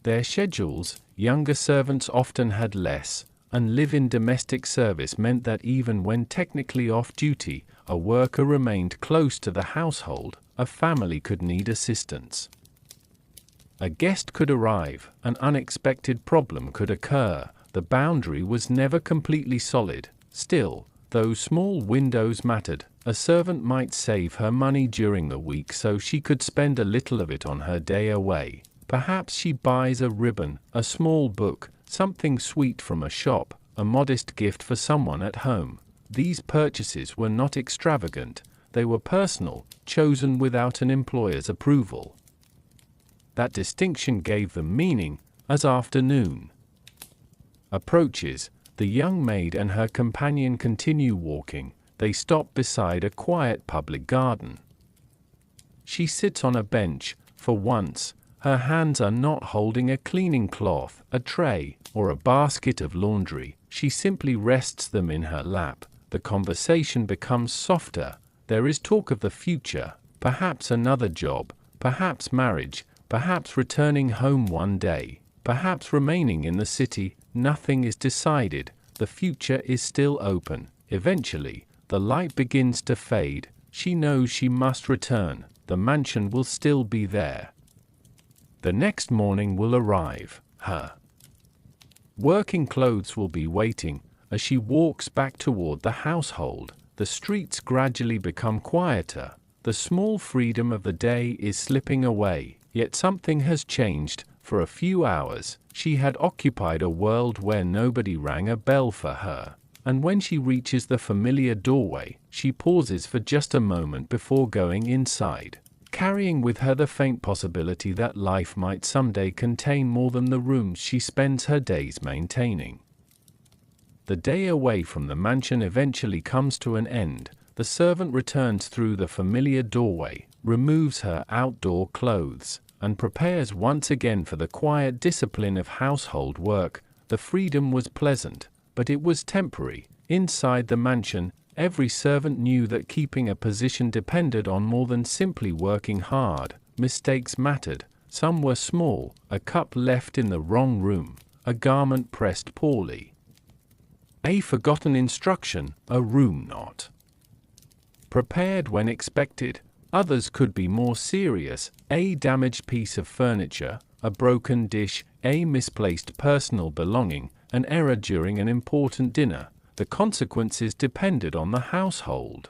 their schedules. Younger servants often had less, and live-in domestic service meant that even when technically off-duty, a worker remained close to the household. A family could need assistance. A guest could arrive, an unexpected problem could occur. The boundary was never completely solid. Still, those small windows mattered. A servant might save her money during the week so she could spend a little of it on her day away. Perhaps she buys a ribbon, a small book, something sweet from a shop, a modest gift for someone at home. These purchases were not extravagant. They were personal, chosen without an employer's approval. That distinction gave them meaning. As afternoon approaches, the young maid and her companion continue walking. They stop beside a quiet public garden. She sits on a bench. For once, her hands are not holding a cleaning cloth, a tray, or a basket of laundry. She simply rests them in her lap. The conversation becomes softer. There is talk of the future, perhaps another job, perhaps marriage, perhaps returning home one day, perhaps remaining in the city. Nothing is decided. The future is still open. Eventually, the light begins to fade. She knows she must return. The mansion will still be there. The next morning will arrive. Her working clothes will be waiting. As she walks back toward the household, the streets gradually become quieter. The small freedom of the day is slipping away. Yet something has changed. For a few hours, she had occupied a world where nobody rang a bell for her. And when she reaches the familiar doorway, she pauses for just a moment before going inside, carrying with her the faint possibility that life might someday contain more than the rooms she spends her days maintaining. The day away from the mansion eventually comes to an end. The servant returns through the familiar doorway, removes her outdoor clothes, and prepares once again for the quiet discipline of household work. The freedom was pleasant, but it was temporary. Inside the mansion, every servant knew that keeping a position depended on more than simply working hard. Mistakes mattered. Some were small: a cup left in the wrong room, a garment pressed poorly, a forgotten instruction, a room not prepared when expected. Others could be more serious: a damaged piece of furniture, a broken dish, a misplaced personal belonging, an error during an important dinner. The consequences depended on the household,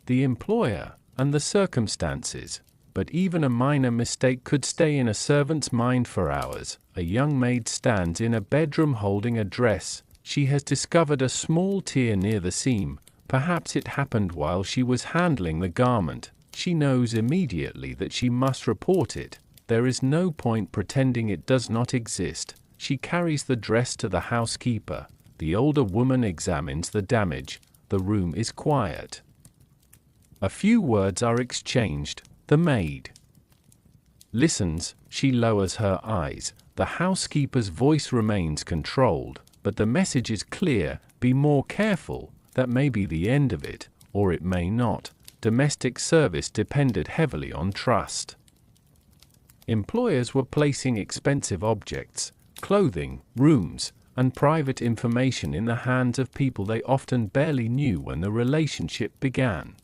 the employer, and the circumstances. But even a minor mistake could stay in a servant's mind for hours. A young maid stands in a bedroom holding a dress. She has discovered a small tear near the seam. Perhaps it happened while she was handling the garment. She knows immediately that she must report it. There is no point pretending it does not exist. She carries the dress to the housekeeper. The older woman examines the damage. The room is quiet. A few words are exchanged. The maid listens. She lowers her eyes. The housekeeper's voice remains controlled, but the message is clear: be more careful. That may be the end of it, or it may not. Domestic service depended heavily on trust. Employers were placing expensive objects, clothing, rooms, and private information in the hands of people they often barely knew when the relationship began.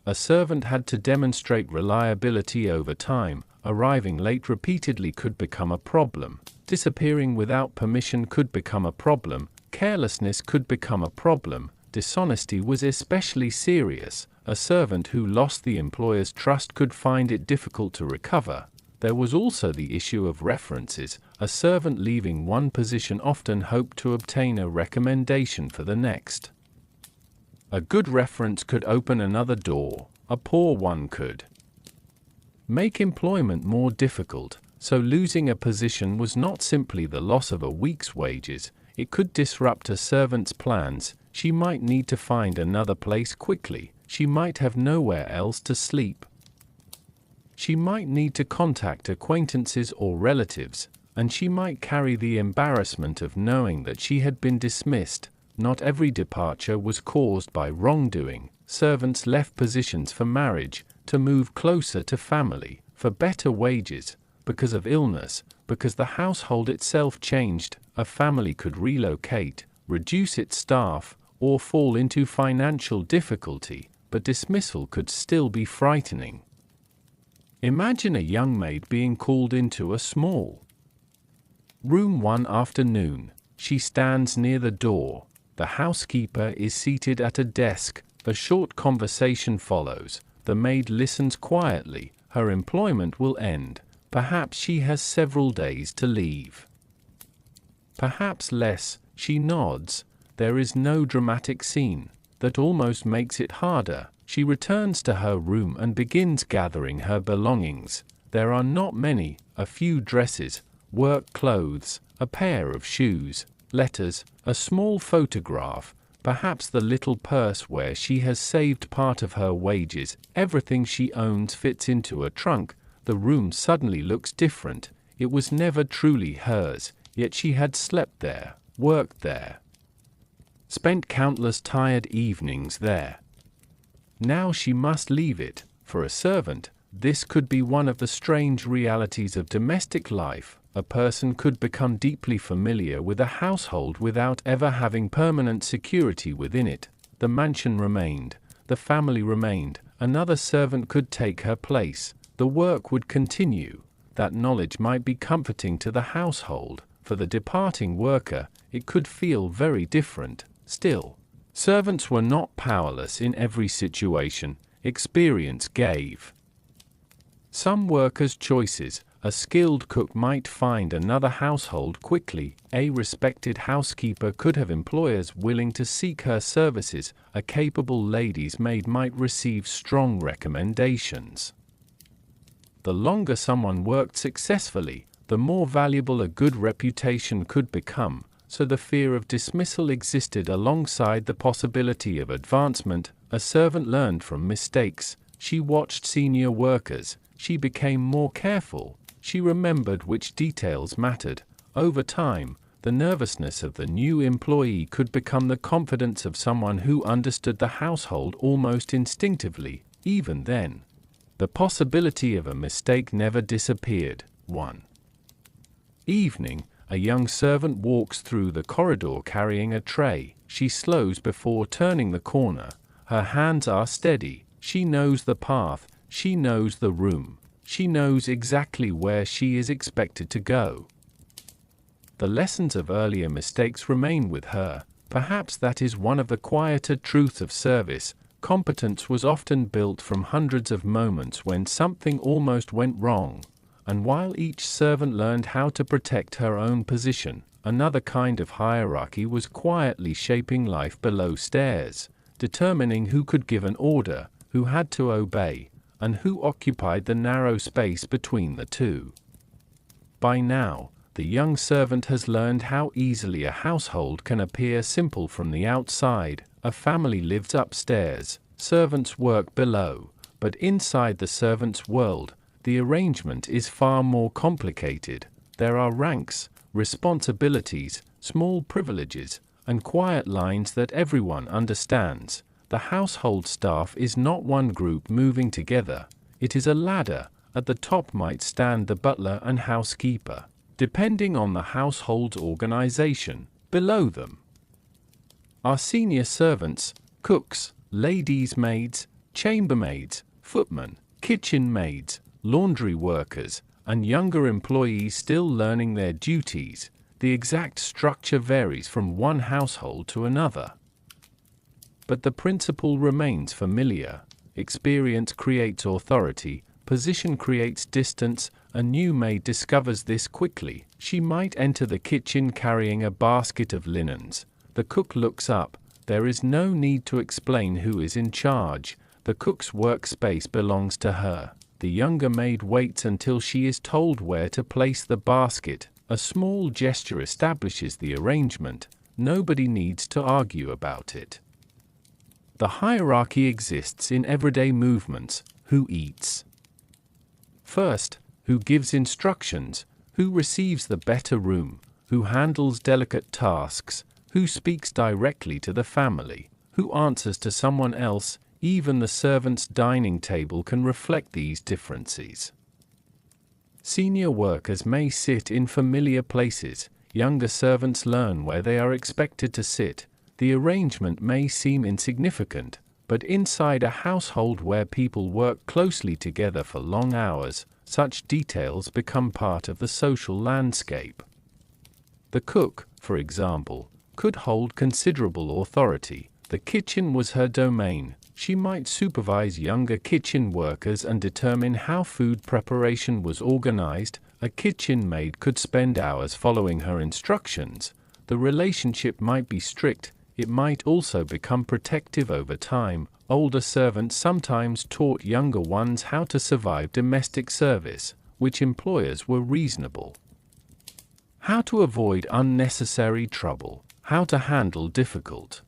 A servant had to demonstrate reliability over time. Arriving late repeatedly could become a problem. Disappearing without permission could become a problem. Carelessness could become a problem. Dishonesty was especially serious. A servant who lost the employer's trust could find it difficult to recover. There was also the issue of references. A servant leaving one position often hoped to obtain a recommendation for the next. A good reference could open another door. A poor one could make employment more difficult. So losing a position was not simply the loss of a week's wages. It could disrupt a servant's plans. She might need to find another place quickly. she might have nowhere else to sleep. She might need to contact acquaintances or relatives, and she might carry the embarrassment of knowing that she had been dismissed. Not every departure was caused by wrongdoing. Servants left positions for marriage, to move closer to family, for better wages, because of illness, because the household itself changed. A family could relocate, reduce its staff, or fall into financial difficulty, but dismissal could still be frightening. Imagine a young maid being called into a small room one afternoon. She stands near the door. The housekeeper is seated at a desk. A short conversation follows. The maid listens quietly. Her employment will end. Perhaps she has several days to leave. Perhaps less. She nods. There is no dramatic scene. That almost makes it harder. She returns to her room and begins gathering her belongings. There are not many. A few dresses, work clothes, a pair of shoes, letters, a small photograph, perhaps the little purse where she has saved part of her wages. Everything she owns fits into a trunk. The room suddenly looks different. It was never truly hers, yet she had slept there, worked there, spent countless tired evenings there. Now she must leave it. For a servant, this could be one of the strange realities of domestic life. A person could become deeply familiar with a household without ever having permanent security within it. The mansion remained, the family remained, another servant could take her place, the work would continue. That knowledge might be comforting to the household. For the departing worker, it could feel very different. Still, servants were not powerless in every situation. Experience gave some workers choices. A skilled cook might find another household quickly. A respected housekeeper could have employers willing to seek her services. A capable lady's maid might receive strong recommendations. The longer someone worked successfully, the more valuable a good reputation could become. So the fear of dismissal existed alongside the possibility of advancement. A servant learned from mistakes. She watched senior workers. She became more careful. She remembered which details mattered. Over time, the nervousness of the new employee could become the confidence of someone who understood the household almost instinctively. Even then, the possibility of a mistake never disappeared. One evening, a young servant walks through the corridor carrying a tray. She slows before turning the corner. Her hands are steady. She knows the path. She knows the room. She knows exactly where she is expected to go. The lessons of earlier mistakes remain with her. Perhaps that is one of the quieter truths of service. Competence was often built from hundreds of moments when something almost went wrong. And while each servant learned how to protect her own position, another kind of hierarchy was quietly shaping life below stairs, determining who could give an order, who had to obey, and who occupied the narrow space between the two. By now, the young servant has learned how easily a household can appear simple from the outside. A family lives upstairs, servants work below, but inside the servant's world, the arrangement is far more complicated. There are ranks, responsibilities, small privileges, and quiet lines that everyone understands. The household staff is not one group moving together. It is a ladder. At the top might stand the butler and housekeeper, depending on the household's organization. Below them are senior servants, cooks, ladies' maids, chambermaids, footmen, kitchen maids, laundry workers, and younger employees still learning their duties. The exact structure varies from one household to another, but the principle remains familiar. Experience creates authority, position creates distance. A new maid discovers this quickly. She might enter the kitchen carrying a basket of linens. The cook looks up. There is no need to explain who is in charge. The cook's workspace belongs to her. The younger maid waits until she is told where to place the basket. A small gesture establishes the arrangement. Nobody needs to argue about it. The hierarchy exists in everyday movements: who eats first, who gives instructions, who receives the better room, who handles delicate tasks, who speaks directly to the family, who answers to someone else. Even the servant's dining table can reflect these differences. Senior workers may sit in familiar places, younger servants learn where they are expected to sit. The arrangement may seem insignificant, but inside a household where people work closely together for long hours, such details become part of the social landscape. The cook, for example, could hold considerable authority. The kitchen was her domain. She might supervise younger kitchen workers and determine how food preparation was organized. A kitchen maid could spend hours following her instructions. The relationship might be strict. It might also become protective over time. Older servants sometimes taught younger ones how to survive domestic service, which employers were reasonable. How to avoid unnecessary trouble. How to handle difficult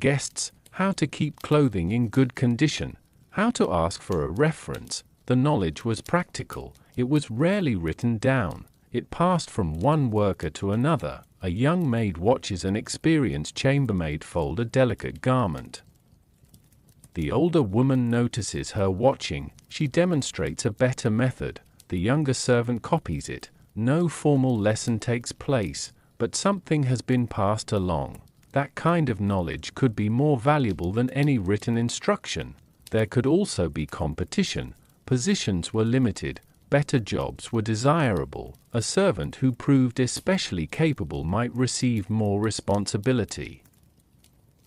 guests. How to keep clothing in good condition. How to ask for a reference. The knowledge was practical. It was rarely written down. It passed from one worker to another. A young maid watches an experienced chambermaid fold a delicate garment. The older woman notices her watching. She demonstrates a better method. The younger servant copies it. No formal lesson takes place, but something has been passed along. That kind of knowledge could be more valuable than any written instruction. There could also be competition. Positions were limited. Better jobs were desirable. A servant who proved especially capable might receive more responsibility.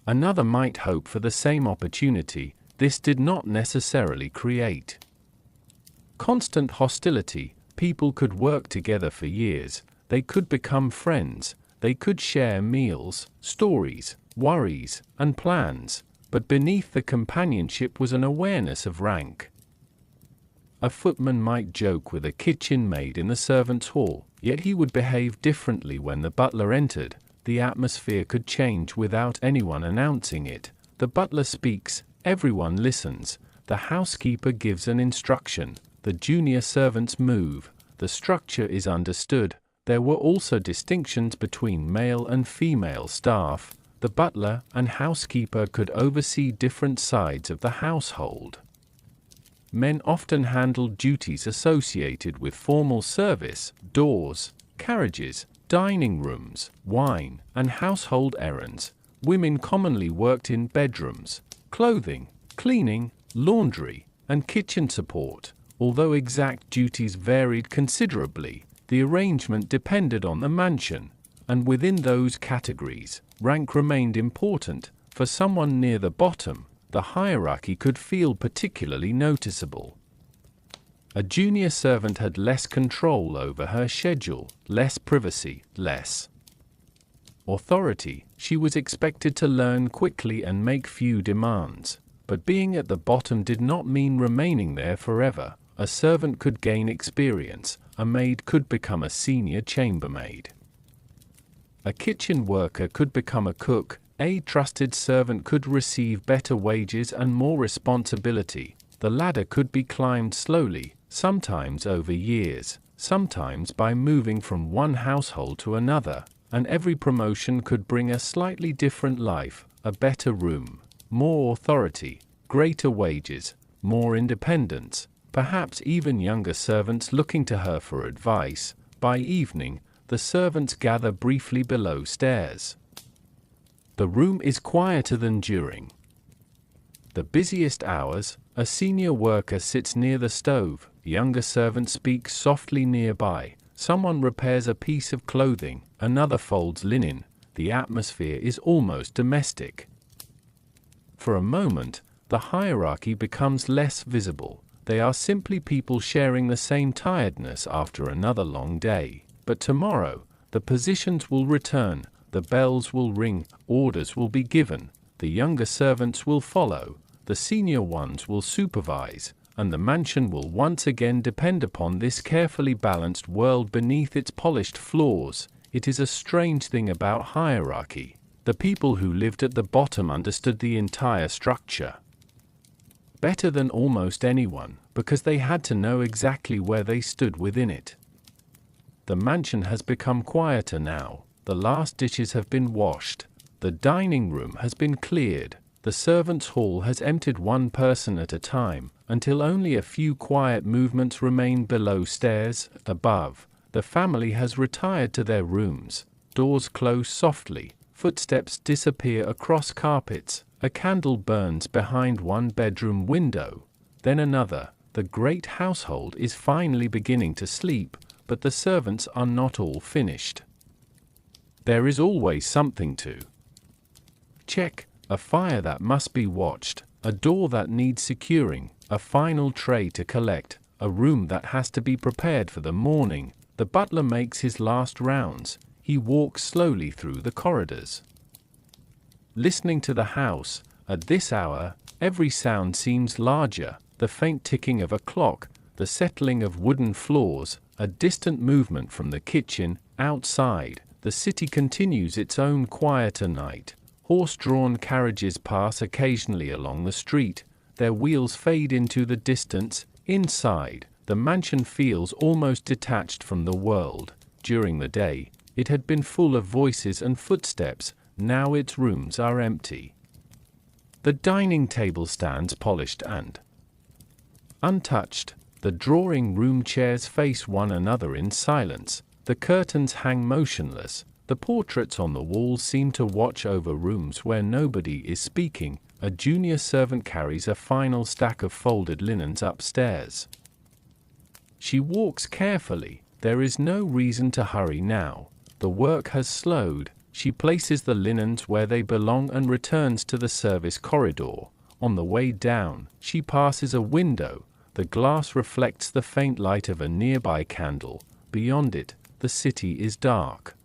Another might hope for the same opportunity. This did not necessarily create constant hostility. People could work together for years. They could become friends. They could share meals, stories, worries, and plans, but beneath the companionship was an awareness of rank. A footman might joke with a kitchen maid in the servants' hall, yet he would behave differently when the butler entered. The atmosphere could change without anyone announcing it. The butler speaks, everyone listens. The housekeeper gives an instruction. The junior servants move. The structure is understood. There were also distinctions between male and female staff. The butler and housekeeper could oversee different sides of the household. Men often handled duties associated with formal service, doors, carriages, dining rooms, wine, and household errands. Women commonly worked in bedrooms, clothing, cleaning, laundry, and kitchen support. Although exact duties varied considerably, the arrangement depended on the mansion, and within those categories, rank remained important. For someone near the bottom, the hierarchy could feel particularly noticeable. A junior servant had less control over her schedule, less privacy, less authority. She was expected to learn quickly and make few demands. But being at the bottom did not mean remaining there forever. A servant could gain experience. A maid could become a senior chambermaid. A kitchen worker could become a cook. A trusted servant could receive better wages and more responsibility. The ladder could be climbed slowly, sometimes over years, sometimes by moving from one household to another, and every promotion could bring a slightly different life, a better room, more authority, greater wages, more independence, perhaps even younger servants looking to her for advice. By evening, the servants gather briefly below stairs. The room is quieter than during the busiest hours. A senior worker sits near the stove. Younger servant speaks softly nearby. Someone repairs a piece of clothing. Another folds linen. The atmosphere is almost domestic. For a moment, the hierarchy becomes less visible. They are simply people sharing the same tiredness after another long day. But tomorrow, the positions will return. The bells will ring, orders will be given, the younger servants will follow, the senior ones will supervise, and the mansion will once again depend upon this carefully balanced world beneath its polished floors. It is a strange thing about hierarchy. The people who lived at the bottom understood the entire structure better than almost anyone, because they had to know exactly where they stood within it. The mansion has become quieter now. The last dishes have been washed. The dining room has been cleared. The servants' hall has emptied one person at a time, until only a few quiet movements remain below stairs. Above, the family has retired to their rooms. Doors close softly. Footsteps disappear across carpets. A candle burns behind one bedroom window, then another. The great household is finally beginning to sleep, but the servants are not all finished. There is always something to check, a fire that must be watched, a door that needs securing, a final tray to collect, a room that has to be prepared for the morning. The butler makes his last rounds. He walks slowly through the corridors, listening to the house. At this hour, every sound seems larger: the faint ticking of a clock, the settling of wooden floors, a distant movement from the kitchen. Outside, the city continues its own quieter night. Horse-drawn carriages pass occasionally along the street. Their wheels fade into the distance. Inside, the mansion feels almost detached from the world. During the day, it had been full of voices and footsteps. Now its rooms are empty. The dining table stands polished and untouched. The drawing-room chairs face one another in silence. The curtains hang motionless. The portraits on the walls seem to watch over rooms where nobody is speaking. A junior servant carries a final stack of folded linens upstairs. She walks carefully. There is no reason to hurry now. The work has slowed. She places the linens where they belong and returns to the service corridor. On the way down, she passes a window. The glass reflects the faint light of a nearby candle. Beyond it, the city is dark.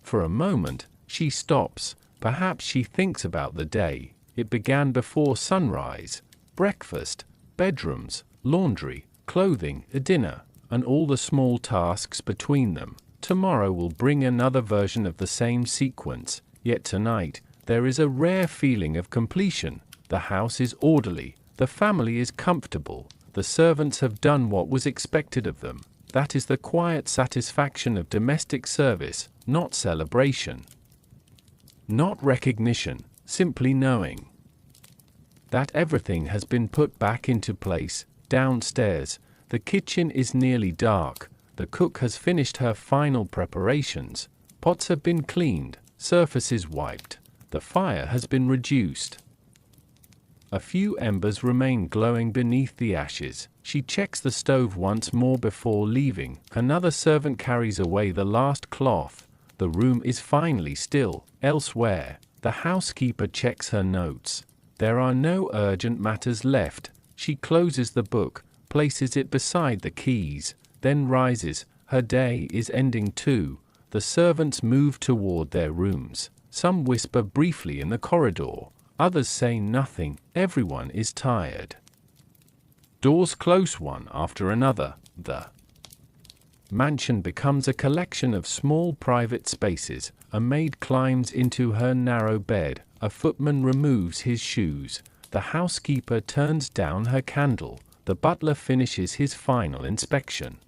For a moment, she stops. Perhaps she thinks about the day. It began before sunrise. Breakfast, bedrooms, laundry, clothing, a dinner, and all the small tasks between them. Tomorrow will bring another version of the same sequence, yet tonight, there is a rare feeling of completion. The house is orderly, the family is comfortable, the servants have done what was expected of them. That is the quiet satisfaction of domestic service, not celebration, not recognition, simply knowing that everything has been put back into place. Downstairs, the kitchen is nearly dark. The cook has finished her final preparations. Pots have been cleaned, surfaces wiped. The fire has been reduced. A few embers remain glowing beneath the ashes. She checks the stove once more before leaving. Another servant carries away the last cloth. The room is finally still. Elsewhere, the housekeeper checks her notes. There are no urgent matters left. She closes the book, places it beside the keys, then rises. Her day is ending too. The servants move toward their rooms. Some whisper briefly in the corridor. Others say nothing. Everyone is tired. Doors close one after another. The mansion becomes a collection of small private spaces. A maid climbs into her narrow bed. A footman removes his shoes. The housekeeper turns down her candle. The butler finishes his final inspection.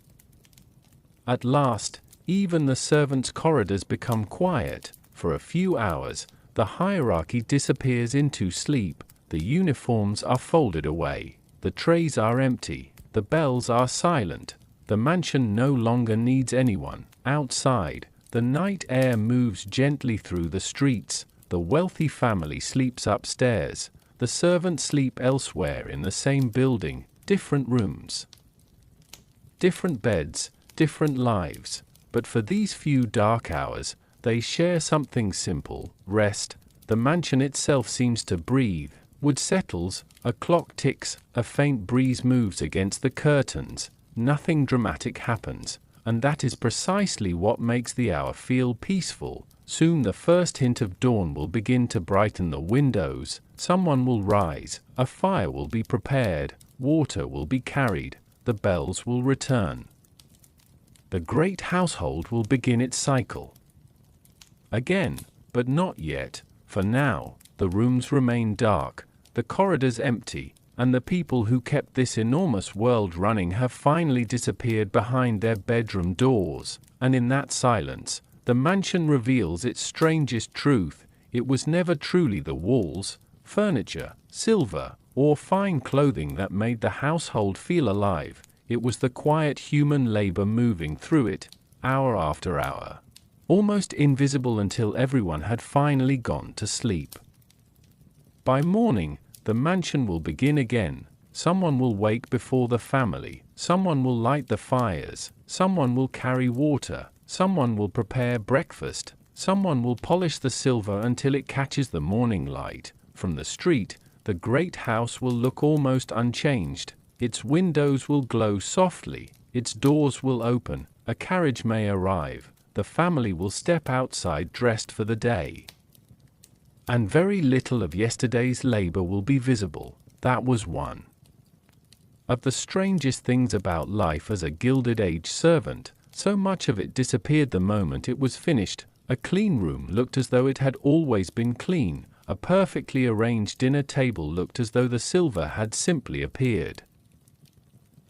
At last, even the servants' corridors become quiet. For a few hours, the hierarchy disappears into sleep. The uniforms are folded away. The trays are empty. The bells are silent. The mansion no longer needs anyone. Outside, the night air moves gently through the streets. The wealthy family sleeps upstairs. The servants sleep elsewhere in the same building. Different rooms, different beds, different lives. But for these few dark hours, they share something simple: rest. The mansion itself seems to breathe. Wood settles, a clock ticks, a faint breeze moves against the curtains. Nothing dramatic happens, and that is precisely what makes the hour feel peaceful. Soon the first hint of dawn will begin to brighten the windows. Someone will rise, a fire will be prepared, water will be carried, the bells will return. The great household will begin its cycle. Again, But not yet, for now, the rooms remain dark, the corridors empty, and the people who kept this enormous world running have finally disappeared behind their bedroom doors, and in that silence, the mansion reveals its strangest truth: it was never truly the walls, furniture, silver, or fine clothing that made the household feel alive. It was the quiet human labor moving through it, hour after hour, almost invisible until everyone had finally gone to sleep. By morning, the mansion will begin again. Someone will wake before the family, someone will light the fires, someone will carry water, someone will prepare breakfast, someone will polish the silver until it catches the morning light. From the street, the great house will look almost unchanged. Its windows will glow softly, its doors will open, a carriage may arrive, the family will step outside dressed for the day. And very little of yesterday's labor will be visible. That was one of the strangest things about life as a Gilded Age servant. So much of it disappeared the moment it was finished. A clean room looked as though it had always been clean. A perfectly arranged dinner table looked as though the silver had simply appeared.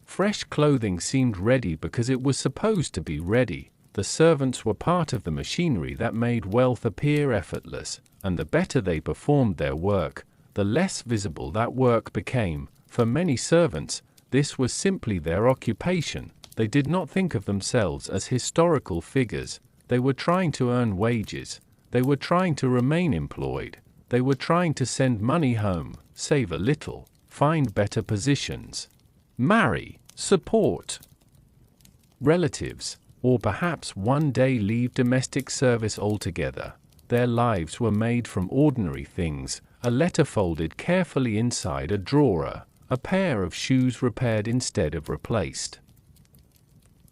Fresh clothing seemed ready because it was supposed to be ready. The servants were part of the machinery that made wealth appear effortless, and the better they performed their work, the less visible that work became. For many servants, this was simply their occupation. They did not think of themselves as historical figures. They were trying to earn wages. They were trying to remain employed. They were trying to send money home, save a little, find better positions, marry, support relatives, or perhaps one day leave domestic service altogether. Their lives were made from ordinary things: a letter folded carefully inside a drawer, a pair of shoes repaired instead of replaced,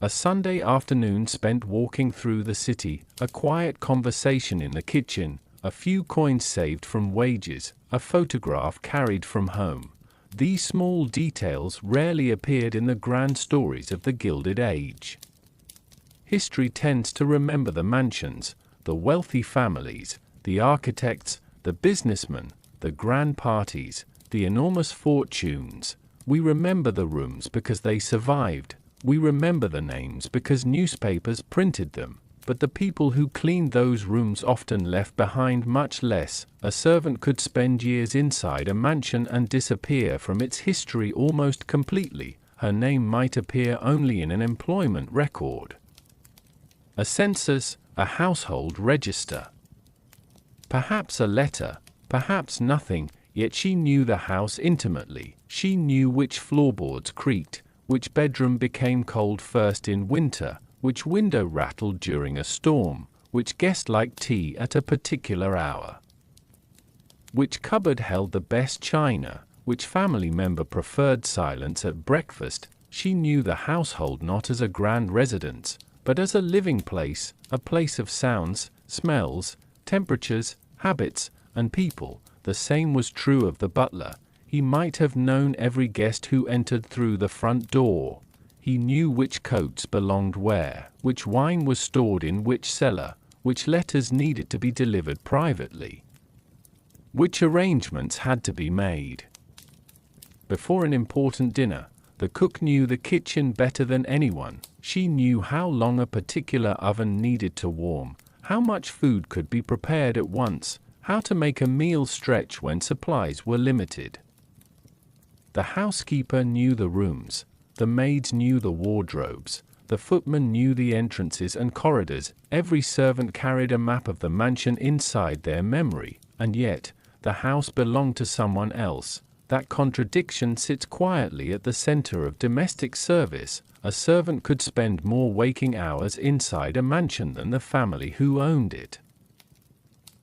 a Sunday afternoon spent walking through the city, a quiet conversation in the kitchen, a few coins saved from wages, a photograph carried from home. These small details rarely appeared in the grand stories of the Gilded Age. History tends to remember the mansions, the wealthy families, the architects, the businessmen, the grand parties, the enormous fortunes. We remember the rooms because they survived. We remember the names because newspapers printed them. But the people who cleaned those rooms often left behind much less. A servant could spend years inside a mansion and disappear from its history almost completely. Her name might appear only in an employment record, a census, a household register, perhaps a letter, perhaps nothing. Yet she knew the house intimately. She knew which floorboards creaked, which bedroom became cold first in winter, which window rattled during a storm, which guest liked tea at a particular hour, which cupboard held the best china, which family member preferred silence at breakfast. She knew the household not as a grand residence, but as a living place, a place of sounds, smells, temperatures, habits, and people. The same was true of the butler. He might have known every guest who entered through the front door. He knew which coats belonged where, which wine was stored in which cellar, which letters needed to be delivered privately, which arrangements had to be made before an important dinner. The cook knew the kitchen better than anyone. She knew how long a particular oven needed to warm, how much food could be prepared at once, how to make a meal stretch when supplies were limited. The housekeeper knew the rooms, the maids knew the wardrobes, the footmen knew the entrances and corridors. Every servant carried a map of the mansion inside their memory, and yet, the house belonged to someone else. That contradiction sits quietly at the center of domestic service. A servant could spend more waking hours inside a mansion than the family who owned it.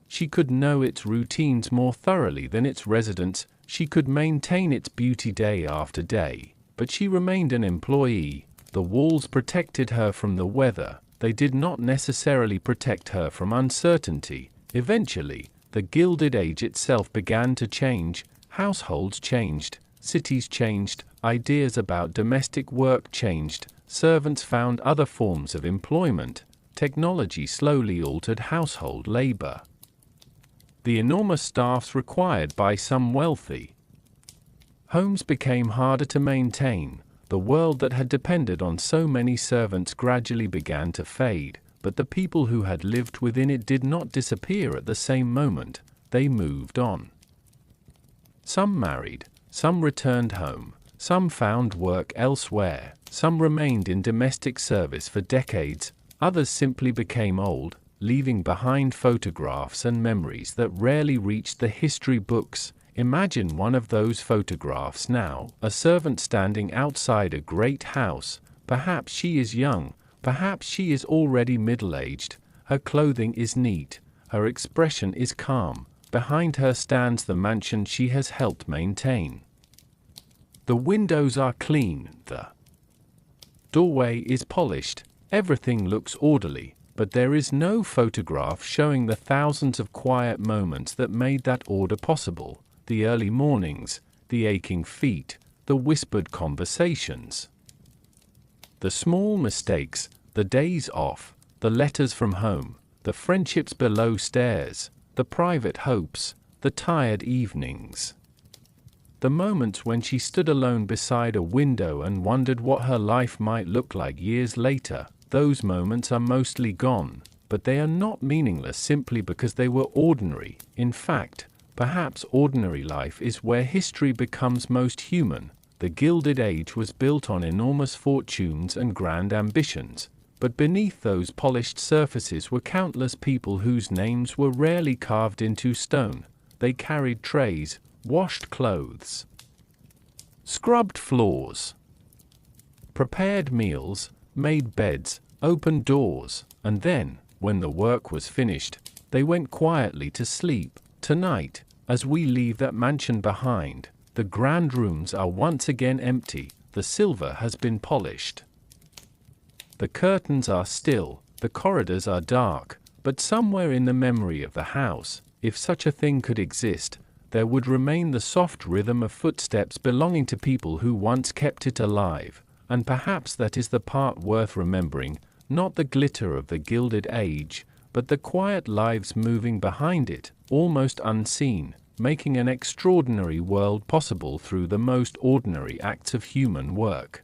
She could know its routines more thoroughly than its residents. She could maintain its beauty day after day. But she remained an employee. The walls protected her from the weather. They did not necessarily protect her from uncertainty. Eventually, the Gilded Age itself began to change. Households changed, cities changed, ideas about domestic work changed, servants found other forms of employment. Technology slowly altered household labor. the enormous staffs required by some wealthy. Homes became harder to maintain. The world that had depended on so many servants gradually began to fade, but the people who had lived within it did not disappear at the same moment. They moved on. Some married, some returned home, some found work elsewhere, some remained in domestic service for decades, others simply became old, leaving behind photographs and memories that rarely reached the history books. Imagine one of those photographs now, a servant standing outside a great house. Perhaps she is young, perhaps she is already middle-aged. Her clothing is neat, her expression is calm. Behind her stands the mansion she has helped maintain. The windows are clean, the doorway is polished, everything looks orderly, but there is no photograph showing the thousands of quiet moments that made that order possible. The early mornings, the aching feet, the whispered conversations. The small mistakes, the days off, the letters from home, the friendships below stairs, the private hopes, the tired evenings. The moments when she stood alone beside a window and wondered what her life might look like years later. Those moments are mostly gone, but they are not meaningless simply because they were ordinary. In fact, perhaps ordinary life is where history becomes most human. The Gilded Age was built on enormous fortunes and grand ambitions, but beneath those polished surfaces were countless people whose names were rarely carved into stone. They carried trays, washed clothes, scrubbed floors, prepared meals, made beds, opened doors, and then, when the work was finished, they went quietly to sleep. Tonight, as we leave that mansion behind, the grand rooms are once again empty, the silver has been polished. The curtains are still, the corridors are dark, but somewhere in the memory of the house, if such a thing could exist, there would remain the soft rhythm of footsteps belonging to people who once kept it alive, and perhaps that is the part worth remembering, not the glitter of the Gilded Age, but the quiet lives moving behind it, almost unseen, making an extraordinary world possible through the most ordinary acts of human work.